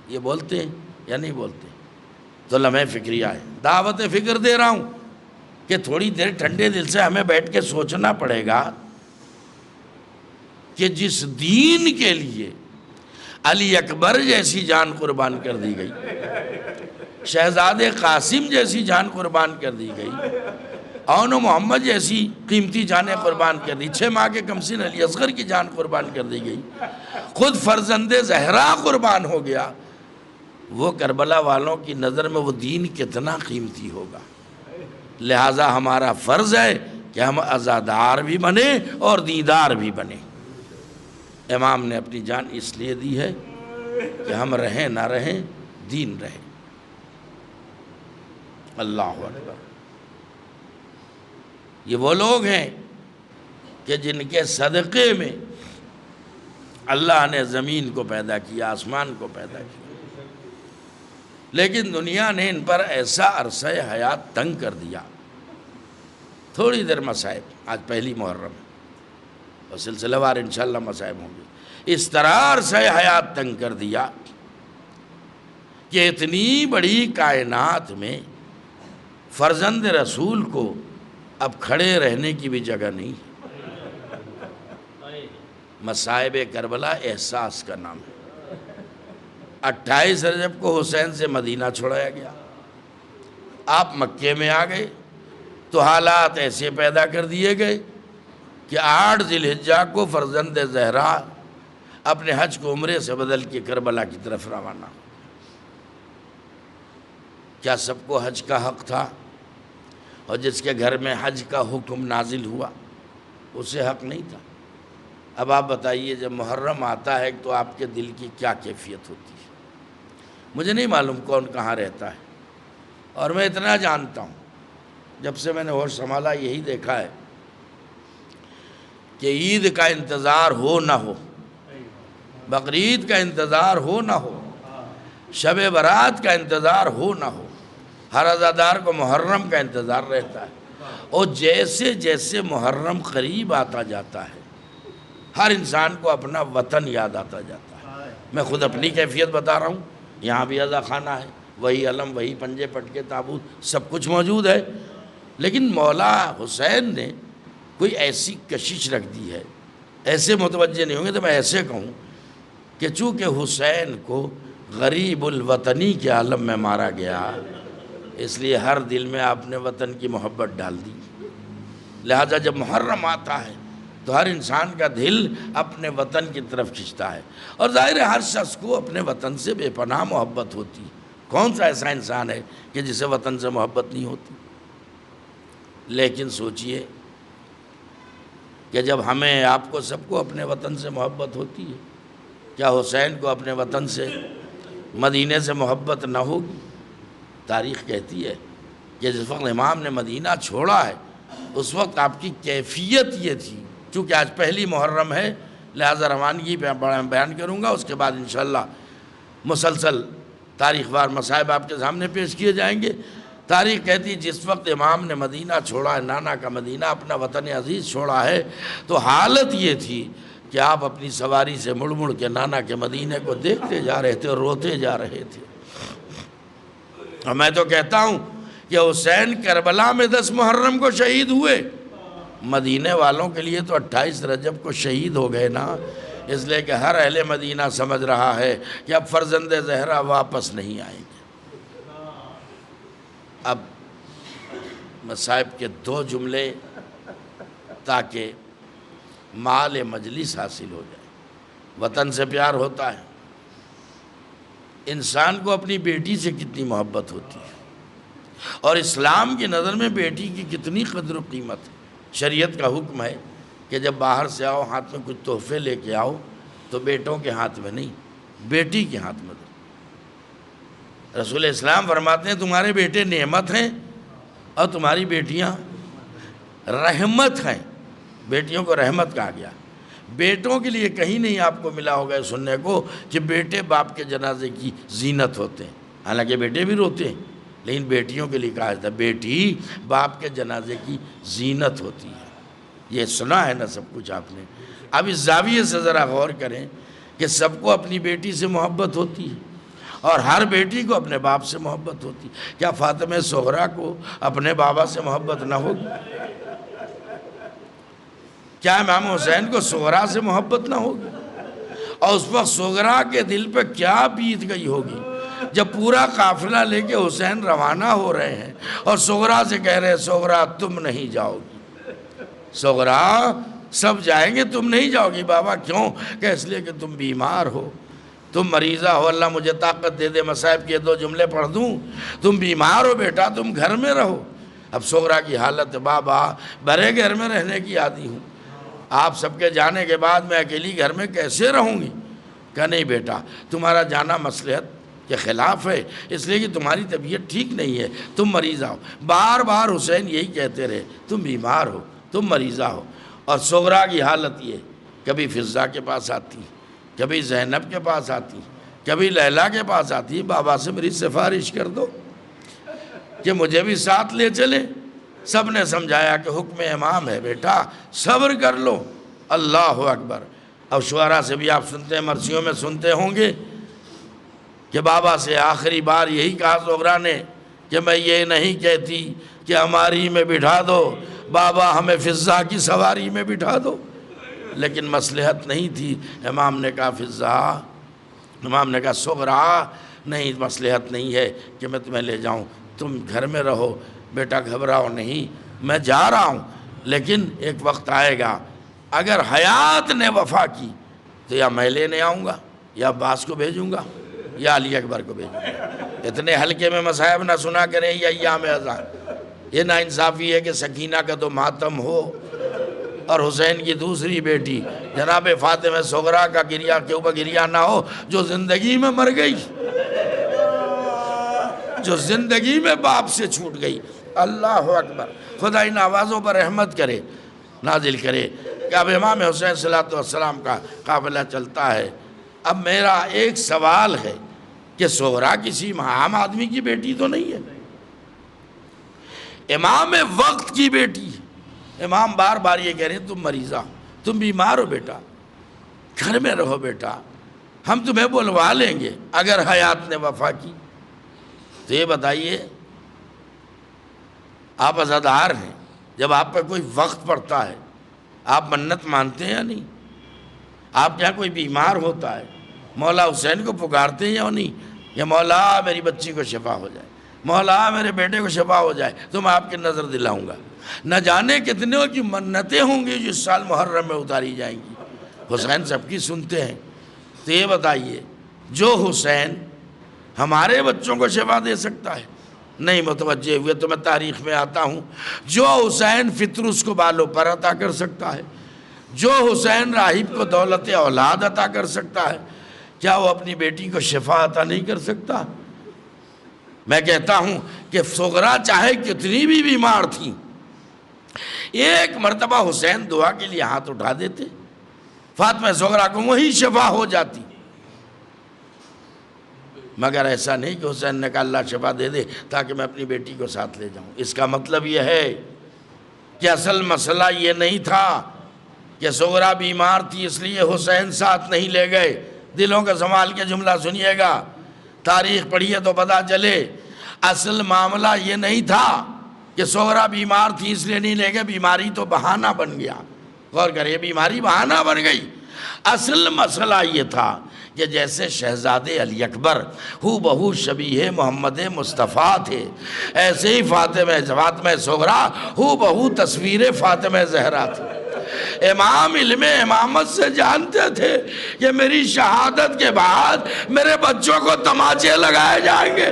یہ بولتے ہیں یا نہیں بولتے؟ تو لمحہ فکریہ ہے. دعوت فکر دے رہا ہوں کہ تھوڑی دیر ٹھنڈے دل سے ہمیں بیٹھ کے سوچنا پڑے گا کہ جس دین کے لیے علی اکبر جیسی جان قربان کر دی گئی، شہزادے قاسم جیسی جان قربان کر دی گئی، اون و محمد جیسی قیمتی جانیں قربان کر دی، 6 ماہ کے کمسن علی اصغر کی جان قربان کر دی گئی، خود فرزند زہرا قربان ہو گیا. وہ کربلا والوں کی نظر میں وہ دین کتنا قیمتی ہوگا. لہٰذا ہمارا فرض ہے کہ ہم عزادار بھی بنے اور دیندار بھی بنے. امام نے اپنی جان اس لیے دی ہے کہ ہم رہیں نہ رہیں دین رہے. اللہ اکبر. یہ وہ لوگ ہیں کہ جن کے صدقے میں اللہ نے زمین کو پیدا کیا، آسمان کو پیدا کیا، لیکن دنیا نے ان پر ایسا عرصہ حیات تنگ کر دیا. تھوڑی دیر مصائب، آج پہلی محرم ہے اور سلسلہ وار انشاءاللہ مصائب ہوں گے. اس طرح عرصہ حیات تنگ کر دیا کہ اتنی بڑی کائنات میں فرزند رسول کو اب کھڑے رہنے کی بھی جگہ نہیں. مصائب کربلا احساس کا نام ہے. 28 رجب کو حسین سے مدینہ چھوڑایا گیا. آپ مکے میں آ گئے تو حالات ایسے پیدا کر دیے گئے کہ 8 ذی الحجہ کو فرزند زہرا اپنے حج کو عمرے سے بدل کے کربلا کی طرف روانہ. کیا سب کو حج کا حق تھا؟ اور جس کے گھر میں حج کا حکم نازل ہوا اسے حق نہیں تھا؟ اب آپ بتائیے جب محرم آتا ہے تو آپ کے دل کی کیا کیفیت ہوتی ہے؟ مجھے نہیں معلوم کون کہاں رہتا ہے، اور میں اتنا جانتا ہوں جب سے میں نے ہوش سنبھالا یہی دیکھا ہے کہ عید کا انتظار ہو نہ ہو، بقرعید کا انتظار ہو نہ ہو، شب برات کا انتظار ہو نہ ہو، ہر عزادار کو محرم کا انتظار رہتا ہے. اور جیسے جیسے محرم قریب آتا جاتا ہے ہر انسان کو اپنا وطن یاد آتا جاتا ہے. میں خود اپنی کیفیت بتا رہا ہوں. یہاں بھی عزا خانہ ہے، وہی علم، وہی پنجے پٹکے تابوت، سب کچھ موجود ہے، لیکن مولا حسین نے کوئی ایسی کشش رکھ دی ہے. ایسے متوجہ نہیں ہوں گے تو میں ایسے کہوں کہ چونکہ حسین کو غریب الوطنی کے عالم میں مارا گیا، اس لیے ہر دل میں آپ نے وطن کی محبت ڈال دی. لہٰذا جب محرم آتا ہے تو ہر انسان کا دل اپنے وطن کی طرف کھنچتا ہے. اور ظاہر ہے ہر شخص کو اپنے وطن سے بے پناہ محبت ہوتی ہے. کون سا ایسا انسان ہے کہ جسے وطن سے محبت نہیں ہوتی؟ لیکن سوچئے کہ جب ہمیں، آپ کو، سب کو اپنے وطن سے محبت ہوتی ہے، کیا حسین کو اپنے وطن سے، مدینے سے محبت نہ ہوگی؟ تاریخ کہتی ہے کہ جس وقت امام نے مدینہ چھوڑا ہے اس وقت آپ کی کیفیت یہ تھی. چونکہ آج پہلی محرم ہے لہذا روانگی بیان کروں گا، اس کے بعد انشاءاللہ مسلسل تاریخ وار مصائب آپ کے سامنے پیش کیے جائیں گے. تاریخ کہتی ہے جس وقت امام نے مدینہ چھوڑا ہے، نانا کا مدینہ، اپنا وطن عزیز چھوڑا ہے، تو حالت یہ تھی کہ آپ اپنی سواری سے مڑ مڑ کے نانا کے مدینے کو دیکھتے جا رہے تھے اور روتے جا رہے تھے. اور میں تو کہتا ہوں کہ حسین کربلا میں 10 محرم کو شہید ہوئے، مدینے والوں کے لیے تو 28 رجب کو شہید ہو گئے نا. اس لیے کہ ہر اہل مدینہ سمجھ رہا ہے کہ اب فرزند زہرا واپس نہیں آئیں گے. اب مصائب کے 2 جملے تاکہ مال مجلس حاصل ہو جائے. وطن سے پیار ہوتا ہے. انسان کو اپنی بیٹی سے کتنی محبت ہوتی ہے، اور اسلام کی نظر میں بیٹی کی کتنی قدر و قیمت ہے. شریعت کا حکم ہے کہ جب باہر سے آؤ ہاتھ میں کچھ تحفے لے کے آؤ تو بیٹوں کے ہاتھ میں نہیں، بیٹی کے ہاتھ میں دو. رسول اسلام فرماتے ہیں تمہارے بیٹے نعمت ہیں اور تمہاری بیٹیاں رحمت ہیں. بیٹیوں کو رحمت کہا گیا۔ بیٹوں کے لیے کہیں نہیں آپ کو ملا ہوگا سننے کو کہ بیٹے باپ کے جنازے کی زینت ہوتے ہیں، حالانکہ بیٹے بھی روتے ہیں، لیکن بیٹیوں کے لیے کہا جاتا ہے بیٹی باپ کے جنازے کی زینت ہوتی ہے۔ یہ سنا ہے نا سب کچھ آپ نے۔ اب اس زاویے سے ذرا غور کریں کہ سب کو اپنی بیٹی سے محبت ہوتی ہے اور ہر بیٹی کو اپنے باپ سے محبت ہوتی ہے۔ کیا فاطمہ صغریٰ کو اپنے بابا سے محبت نہ ہوگی؟ کیا امام حسین کو صغریٰ سے محبت نہ ہوگی؟ اور اس وقت صغریٰ کے دل پہ کیا بیت گئی ہوگی جب پورا قافلہ لے کے حسین روانہ ہو رہے ہیں اور صغریٰ سے کہہ رہے ہیں صغریٰ تم نہیں جاؤ گی، صغریٰ سب جائیں گے تم نہیں جاؤ گی۔ بابا کیوں؟ کہ اس لیے کہ تم بیمار ہو، تم مریضہ ہو، اللہ مجھے طاقت دے دے مصائب کے 2 جملے پڑھ دوں، تم بیمار ہو بیٹا، تم گھر میں رہو۔ اب صغریٰ کی حالت، بابا بڑے گھر میں رہنے کی عادی ہوں، آپ سب کے جانے کے بعد میں اکیلی گھر میں کیسے رہوں گی؟ کہا نہیں بیٹا تمہارا جانا مصلحت کے خلاف ہے، اس لیے کہ تمہاری طبیعت ٹھیک نہیں ہے، تم مریضہ ہو۔ بار بار حسین یہی کہتے رہے تم بیمار ہو، تم مریضہ ہو۔ اور صغریٰ کی حالت یہ، کبھی فضہ کے پاس آتی، کبھی زینب کے پاس آتی، کبھی لیلیٰ کے پاس آتی، بابا سے میری سفارش کر دو کہ مجھے بھی ساتھ لے چلے۔ سب نے سمجھایا کہ حکم امام ہے بیٹا صبر کر لو۔ اللہ اکبر۔ اب شعراء سے بھی آپ سنتے ہیں، مرثیوں میں سنتے ہوں گے کہ بابا سے آخری بار یہی کہا صغریٰ نے کہ میں یہ نہیں کہتی کہ ہماری میں بٹھا دو، بابا ہمیں فضہ کی سواری میں بٹھا دو، لیکن مصلحت نہیں تھی۔ امام نے کہا فضہ، امام نے کہا صغریٰ نہیں، مصلحت نہیں ہے کہ میں تمہیں لے جاؤں، تم گھر میں رہو بیٹا، گھبراؤ نہیں، میں جا رہا ہوں، لیکن ایک وقت آئے گا اگر حیات نے وفا کی تو یا میں لینے آؤں گا یا عباس کو بھیجوں گا یا علی اکبر کو بھیجوں گا۔ اتنے ہلکے میں مصائب نہ سنا کریں یہ ایام اذان۔ یہ ناانصافی ہے کہ سکینہ کا تو ماتم ہو اور حسین کی دوسری بیٹی جناب فاطمہ صغریٰ کا گریہ کے اوپر گریہ نہ ہو، جو زندگی میں مر گئی، جو زندگی میں باپ سے چھوٹ گئی۔ اللہ اکبر۔ خدا ان آوازوں پر رحمت کرے، نازل کرے کہ اب امام حسین صلی اللہ علیہ وسلم کا قافلہ چلتا ہے۔ اب میرا ایک سوال ہے کہ صغریٰ کسی عام آدمی کی بیٹی تو نہیں ہے، امام وقت کی بیٹی ہے۔ امام بار بار یہ کہہ رہے ہیں تم مریضہ، تم بیمار ہو بیٹا، گھر میں رہو بیٹا، ہم تمہیں بلوا لیں گے اگر حیات نے وفا کی۔ تو یہ بتائیے آپ عزادار ہیں، جب آپ پہ کوئی وقت پڑتا ہے آپ منت مانتے ہیں یا نہیں؟ آپ کے یہاں کوئی بیمار ہوتا ہے مولا حسین کو پکارتے ہیں یا نہیں؟ یا مولا میری بچی کو شفا ہو جائے، مولا میرے بیٹے کو شفا ہو جائے تو میں آپ کی نظر دلاؤں گا۔ نہ جانے کتنے کی منتیں ہوں گی جو اس سال محرم میں اتاری جائیں گی، حسین سب کی سنتے ہیں۔ تو یہ بتائیے جو حسین ہمارے بچوں کو شفا دے سکتا ہے، نہیں متوجہ ہوئے تو میں تاریخ میں آتا ہوں، جو حسین فطرس کو بالوں پر عطا کر سکتا ہے، جو حسین راہب کو دولت اولاد عطا کر سکتا ہے، کیا وہ اپنی بیٹی کو شفا عطا نہیں کر سکتا؟ میں کہتا ہوں کہ صغریٰ چاہے کتنی بھی بیمار تھیں، ایک مرتبہ حسین دعا کے لیے ہاتھ اٹھا دیتے، فاطمہ صغریٰ کو وہی شفا ہو جاتی۔ مگر ایسا نہیں کہ حسین نے کہا اللہ شفا دے دے تاکہ میں اپنی بیٹی کو ساتھ لے جاؤں۔ اس کا مطلب یہ ہے کہ اصل مسئلہ یہ نہیں تھا کہ صغریٰ بیمار تھی اس لیے حسین ساتھ نہیں لے گئے۔ دلوں کا سنبھال کے جملہ سنیے گا، تاریخ پڑھیے تو پتہ چلے اصل معاملہ یہ نہیں تھا کہ صغریٰ بیمار تھی اس لیے نہیں لے گئے، بیماری تو بہانہ بن گیا۔ غور کریں، بیماری بہانہ بن گئی۔ اصل مسئلہ یہ تھا کہ جیسے شہزادے علی اکبر ہو بہو شبیہ محمد مصطفیٰ تھے، ایسے ہی فاطمہ صغریٰ ہو بہو تصویر فاطمہ زہرا تھی۔ امام علم امامت سے جانتے تھے کہ میری شہادت کے بعد میرے بچوں کو تماچے لگائے جائیں گے۔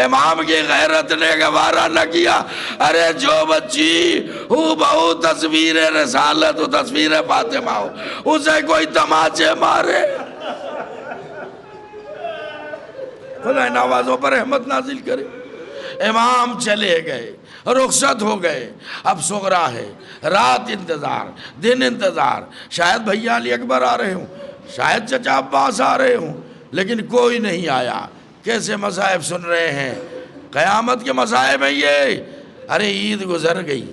امام کی غیرت نے گوارا نہ کیا، ارے جو بچی ہو بہو تصویر رسالت و تصویر فاطمہ ہو اسے کوئی تماچے مارے۔ خدا ان آوازوں پر رحمت نازل کرے۔ امام چلے گئے، رخصت ہو گئے، اب صغرا ہے، رات انتظار، دن انتظار، شاید بھیا علی اکبر آ رہے ہوں، شاید چچا عباس آ رہے ہوں، لیکن کوئی نہیں آیا۔ کیسے مصائب سن رہے ہیں، قیامت کے مصائب ہیں یہ۔ ارے عید گزر گئی،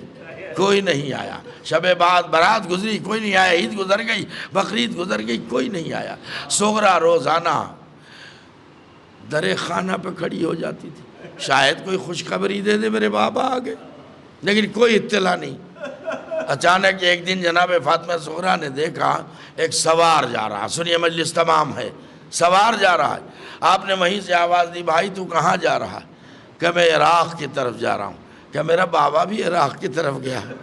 کوئی نہیں آیا، شب بعد برات گزری، کوئی نہیں آیا، عید گزر گئی، بقرعید گزر گئی، کوئی نہیں آیا۔ صغرا روزانہ در خانہ پہ کھڑی ہو جاتی تھی، شاید کوئی خوشخبری دے دے میرے بابا آ گئے، لیکن کوئی اطلاع نہیں۔ اچانک ایک دن جناب فاطمہ صغرا نے دیکھا ایک سوار جا رہا، سنیے مجلس تمام ہے، سوار جا رہا ہے۔ آپ نے وہیں سے آواز دی، بھائی تو کہاں جا رہا ہے؟ کہ میں عراق کی طرف جا رہا ہوں۔ کہ میرا بابا بھی عراق کی طرف گیا ہے،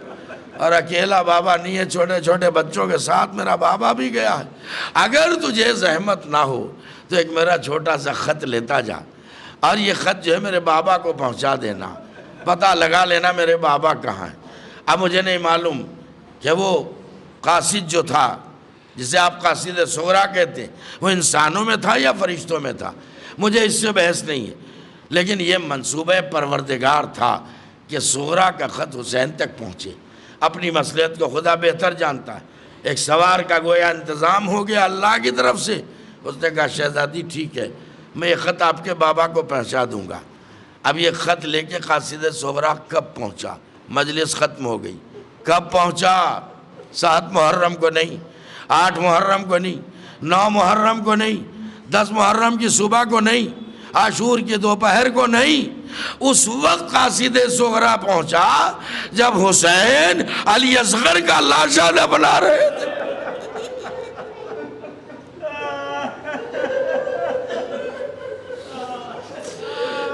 اور اکیلا بابا نہیں ہے، چھوٹے چھوٹے بچوں کے ساتھ میرا بابا بھی گیا ہے۔ اگر تجھے زحمت نہ ہو تو ایک میرا چھوٹا سا خط لیتا جا، اور یہ خط جو ہے میرے بابا کو پہنچا دینا، پتہ لگا لینا میرے بابا کہاں ہے۔ اب مجھے نہیں معلوم کہ وہ قاصد جو تھا، جسے آپ قاصد صغرا کہتے ہیں، وہ انسانوں میں تھا یا فرشتوں میں تھا، مجھے اس سے بحث نہیں ہے، لیکن یہ منصوبہ پروردگار تھا کہ صغرا کا خط حسین تک پہنچے۔ اپنی مصلحت کو خدا بہتر جانتا ہے۔ ایک سوار کا گویا انتظام ہو گیا اللہ کی طرف سے۔ اس نے کہا شہزادی ٹھیک ہے، میں یہ خط آپ کے بابا کو پہنچا دوں گا۔ اب یہ خط لے کے قاصد صغرا کب پہنچا؟ مجلس ختم ہو گئی، کب پہنچا؟ 7 محرم کو نہیں، 8 محرم کو نہیں، 9 محرم کو نہیں، 10 محرم کی صبح کو نہیں، عاشور کی دوپہر کو نہیں، اس وقت قاصد صغرا پہنچا جب حسین علی اصغر کا لاشا نہ بنا رہے تھے۔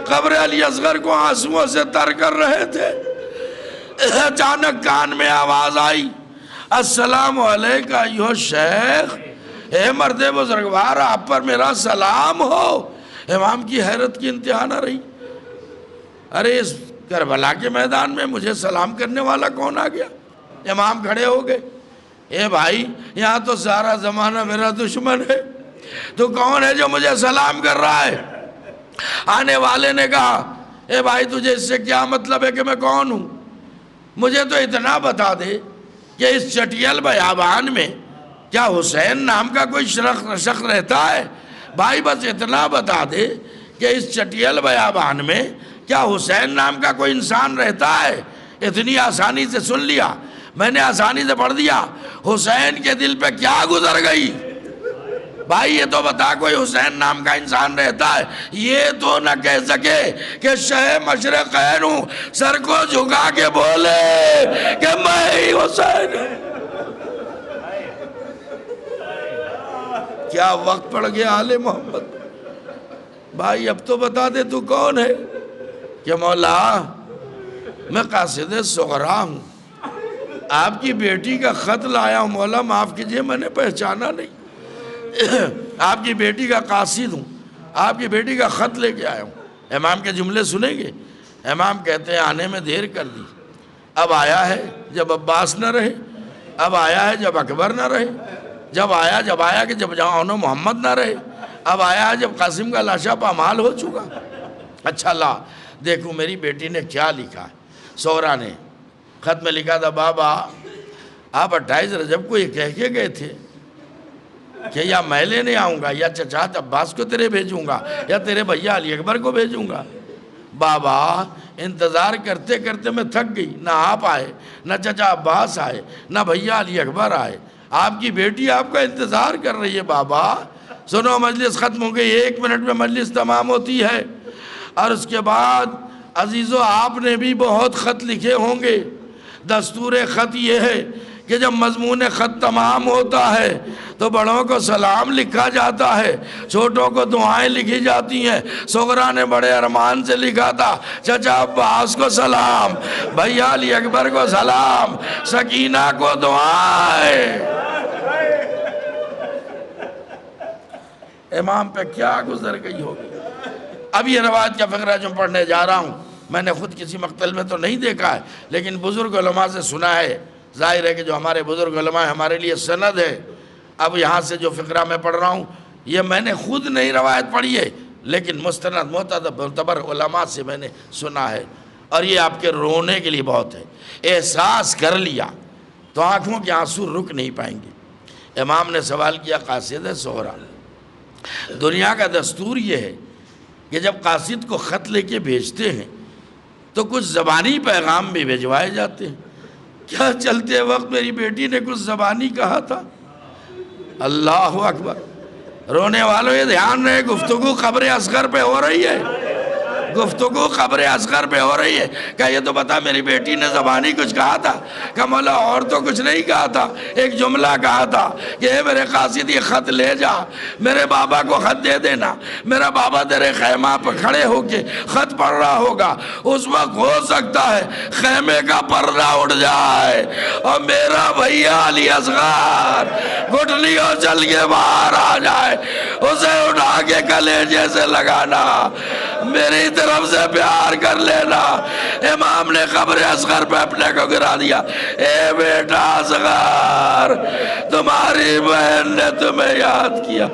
قبر علی اصغر کو آنسوؤں سے تر کر رہے تھے۔ اچانک کان میں آواز آئی، السلام علیکہ ایھا شیخ، اے مرد بزرگوار آپ پر میرا سلام ہو۔ امام کی حیرت کی انتہا نہ رہی۔ ارے اس کربلا کے میدان میں مجھے سلام کرنے والا کون آ گیا؟ امام کھڑے ہو گئے، اے بھائی یہاں تو سارا زمانہ میرا دشمن ہے، تو کون ہے جو مجھے سلام کر رہا ہے؟ آنے والے نے کہا، اے بھائی تجھے اس سے کیا مطلب ہے کہ میں کون ہوں؟ مجھے تو اتنا بتا دے کہ اس چٹیل بیابان میں کیا حسین نام کا کوئی شخص رہتا ہے؟ بھائی بس اتنا بتا دے کہ اس چٹیل بیابان میں کیا حسین نام کا کوئی انسان رہتا ہے؟ اتنی آسانی سے سن لیا، میں نے آسانی سے پڑھ دیا، حسین کے دل پہ کیا گزر گئی؟ بھائی یہ تو بتا کوئی حسین نام کا انسان رہتا ہے؟ یہ تو نہ کہہ سکے کہ شہ مشرقین ہوں، سر کو جھکا کے بولے کہ میں ہی حسین ہوں۔ کیا وقت پڑ گیا آل محمد۔ بھائی اب تو بتا دے تو کون ہے؟ کہ مولا میں قاصد صغرا ہوں، آپ کی بیٹی کا خط لایا ہوں، مولا معاف کیجئے میں نے پہچانا نہیں، آپ کی بیٹی کا قاصد ہوں، آپ کی بیٹی کا خط لے کے آیا ہوں۔ امام کے جملے سنیں گے؟ امام کہتے ہیں آنے میں دیر کر دی، اب آیا ہے جب عباس نہ رہے، اب آیا ہے جب اکبر نہ رہے، جب آیا کہ جب جوان محمد نہ رہے، اب آیا ہے جب قاسم کا لاشا پامال ہو چکا۔ اچھا لا دیکھو میری بیٹی نے کیا لکھا ہے۔ صغرا نے خط میں لکھا تھا، بابا آپ 28 رجب کو یہ کہہ کے گئے تھے کہ یا میں لینے آؤں گا یا چچا عباس کو تیرے بھیجوں گا یا تیرے بھیا علی اکبر کو بھیجوں گا۔ بابا انتظار کرتے کرتے میں تھک گئی، نہ آپ آئے، نہ چچا عباس آئے، نہ بھیا علی اکبر آئے، آپ کی بیٹی آپ کا انتظار کر رہی ہے۔ بابا سنو مجلس ختم ہو گئی، 1 منٹ میں مجلس تمام ہوتی ہے، اور اس کے بعد عزیزو آپ نے بھی بہت خط لکھے ہوں گے۔ دستور خط یہ ہے کہ جب مضمون خط تمام ہوتا ہے تو بڑوں کو سلام لکھا جاتا ہے، چھوٹوں کو دعائیں لکھی جاتی ہیں۔ صغرا نے بڑے ارمان سے لکھا تھا، چچا عباس کو سلام، بھیا علی اکبر کو سلام، سکینہ کو دعائیں۔ امام پہ کیا گزر گئی ہوگی۔ اب یہ روایت کا فقرہ جو پڑھنے جا رہا ہوں میں نے خود کسی مقتل میں تو نہیں دیکھا ہے، لیکن بزرگ علماء سے سنا ہے۔ ظاہر ہے کہ جو ہمارے بزرگ علماء ہیں ہمارے لیے سند ہے۔ اب یہاں سے جو فقرہ میں پڑھ رہا ہوں یہ میں نے خود نہیں روایت پڑھی ہے، لیکن مستند معتبر علماء سے میں نے سنا ہے، اور یہ آپ کے رونے کے لیے بہت ہے۔ احساس کر لیا تو آنکھوں کے آنسو رک نہیں پائیں گے۔ امام نے سوال کیا قاصد زہرا، دنیا کا دستور یہ ہے کہ جب قاصد کو خط لے کے بھیجتے ہیں تو کچھ زبانی پیغام بھی بھیجوائے جاتے ہیں، کیا چلتے وقت میری بیٹی نے کچھ زبانی کہا تھا؟ اللہ اکبر! رونے والوں یہ دھیان رہے، گفتگو قبر اصغر پہ ہو رہی ہے، گفتگو قبر اصغر پہ ہو رہی ہے۔ کہ یہ تو بتا میری بیٹی نے زبانی کچھ کہا تھا؟ کہ مولا اور تو کچھ نہیں کہا تھا، ایک جملہ کہا تھا کہ اے میرے قاصد یہ خط لے جا، میرے بابا کو خط دے دینا، میرا بابا تیرے خیمہ پہ کھڑے ہو کے خط پڑھ رہا ہوگا، اس وقت ہو سکتا ہے خیمے کا پردہ اٹھ جائے اور میرا بھیا علی اصغر گھٹنیوں چل کے باہر آ جائے، اسے اٹھا کے کلیجے سے لگانا، میری طرف سے پیار کر لینا۔ امام نے قبر اصغر پہ اپنے کو گرا دیا، اے بیٹا اصغر، تمہاری بہن نے تمہیں یاد کیا،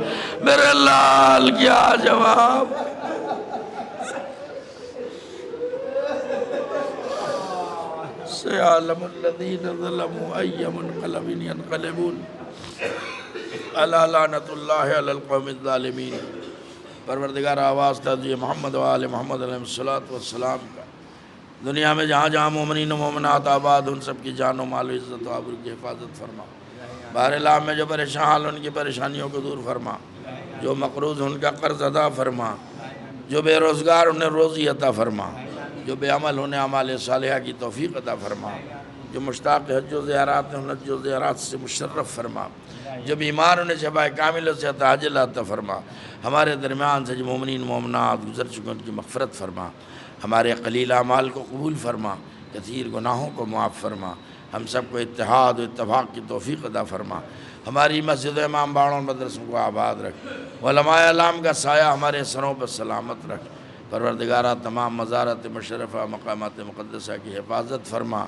میرے لال کیا جواب؟ سيعلم الذين ظلموا أي منقلب ينقلبون ألا لعنة الله على القوم الظالمين۔ پروردگار آواز تجھے محمد و آل محمد علیہ السلام کا دنیا میں جہاں جہاں مومنین و مومنات آباد ان سب کی جان و مال و عزت و آبرو کی حفاظت فرما۔ بہرحال میں جو پریشان حال ان کی پریشانیوں کو دور فرما، جو مقروض ان کا قرض ادا فرما، جو بے روزگار انہیں روزی عطا فرما، جو بے عمل انہیں اعمال صالحہ کی توفیق عطا فرما، جو مشتاق حج و زیارات ہیں حج و زیارات سے مشرف فرما، جو بیمار انہیں شفا کامل سے عاجل عطا فرما۔ ہمارے درمیان سے جو مومنین مومنات گزر چکے ان کی مغفرت فرما، ہمارے قلیل اعمال کو قبول فرما، کثیر گناہوں کو معاف فرما، ہم سب کو اتحاد و اتفاق کی توفیق عطا فرما، ہماری مسجد امام باڑوں مدرسوں کو آباد رکھ، علماء اعلام کا سایہ ہمارے سروں پر سلامت رکھ۔ پروردگارہ تمام مزارات مشرفہ مقامات مقدسہ کی حفاظت فرما۔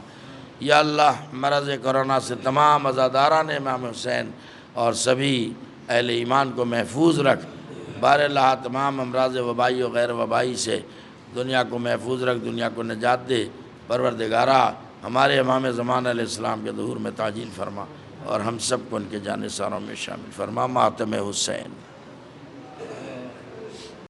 یا اللہ مرض کرونا سے تمام عزاداران امام حسین اور سبھی اہل ایمان کو محفوظ رکھ۔ بار اللہ تمام امراض وبائی و غیر وبائی سے دنیا کو محفوظ رکھ، دنیا کو نجات دے۔ پروردگارہ ہمارے امام زمان علیہ السلام کے ظہور میں تعجیل فرما اور ہم سب کو ان کے جانثاروں میں شامل فرما۔ ماتم حسین۔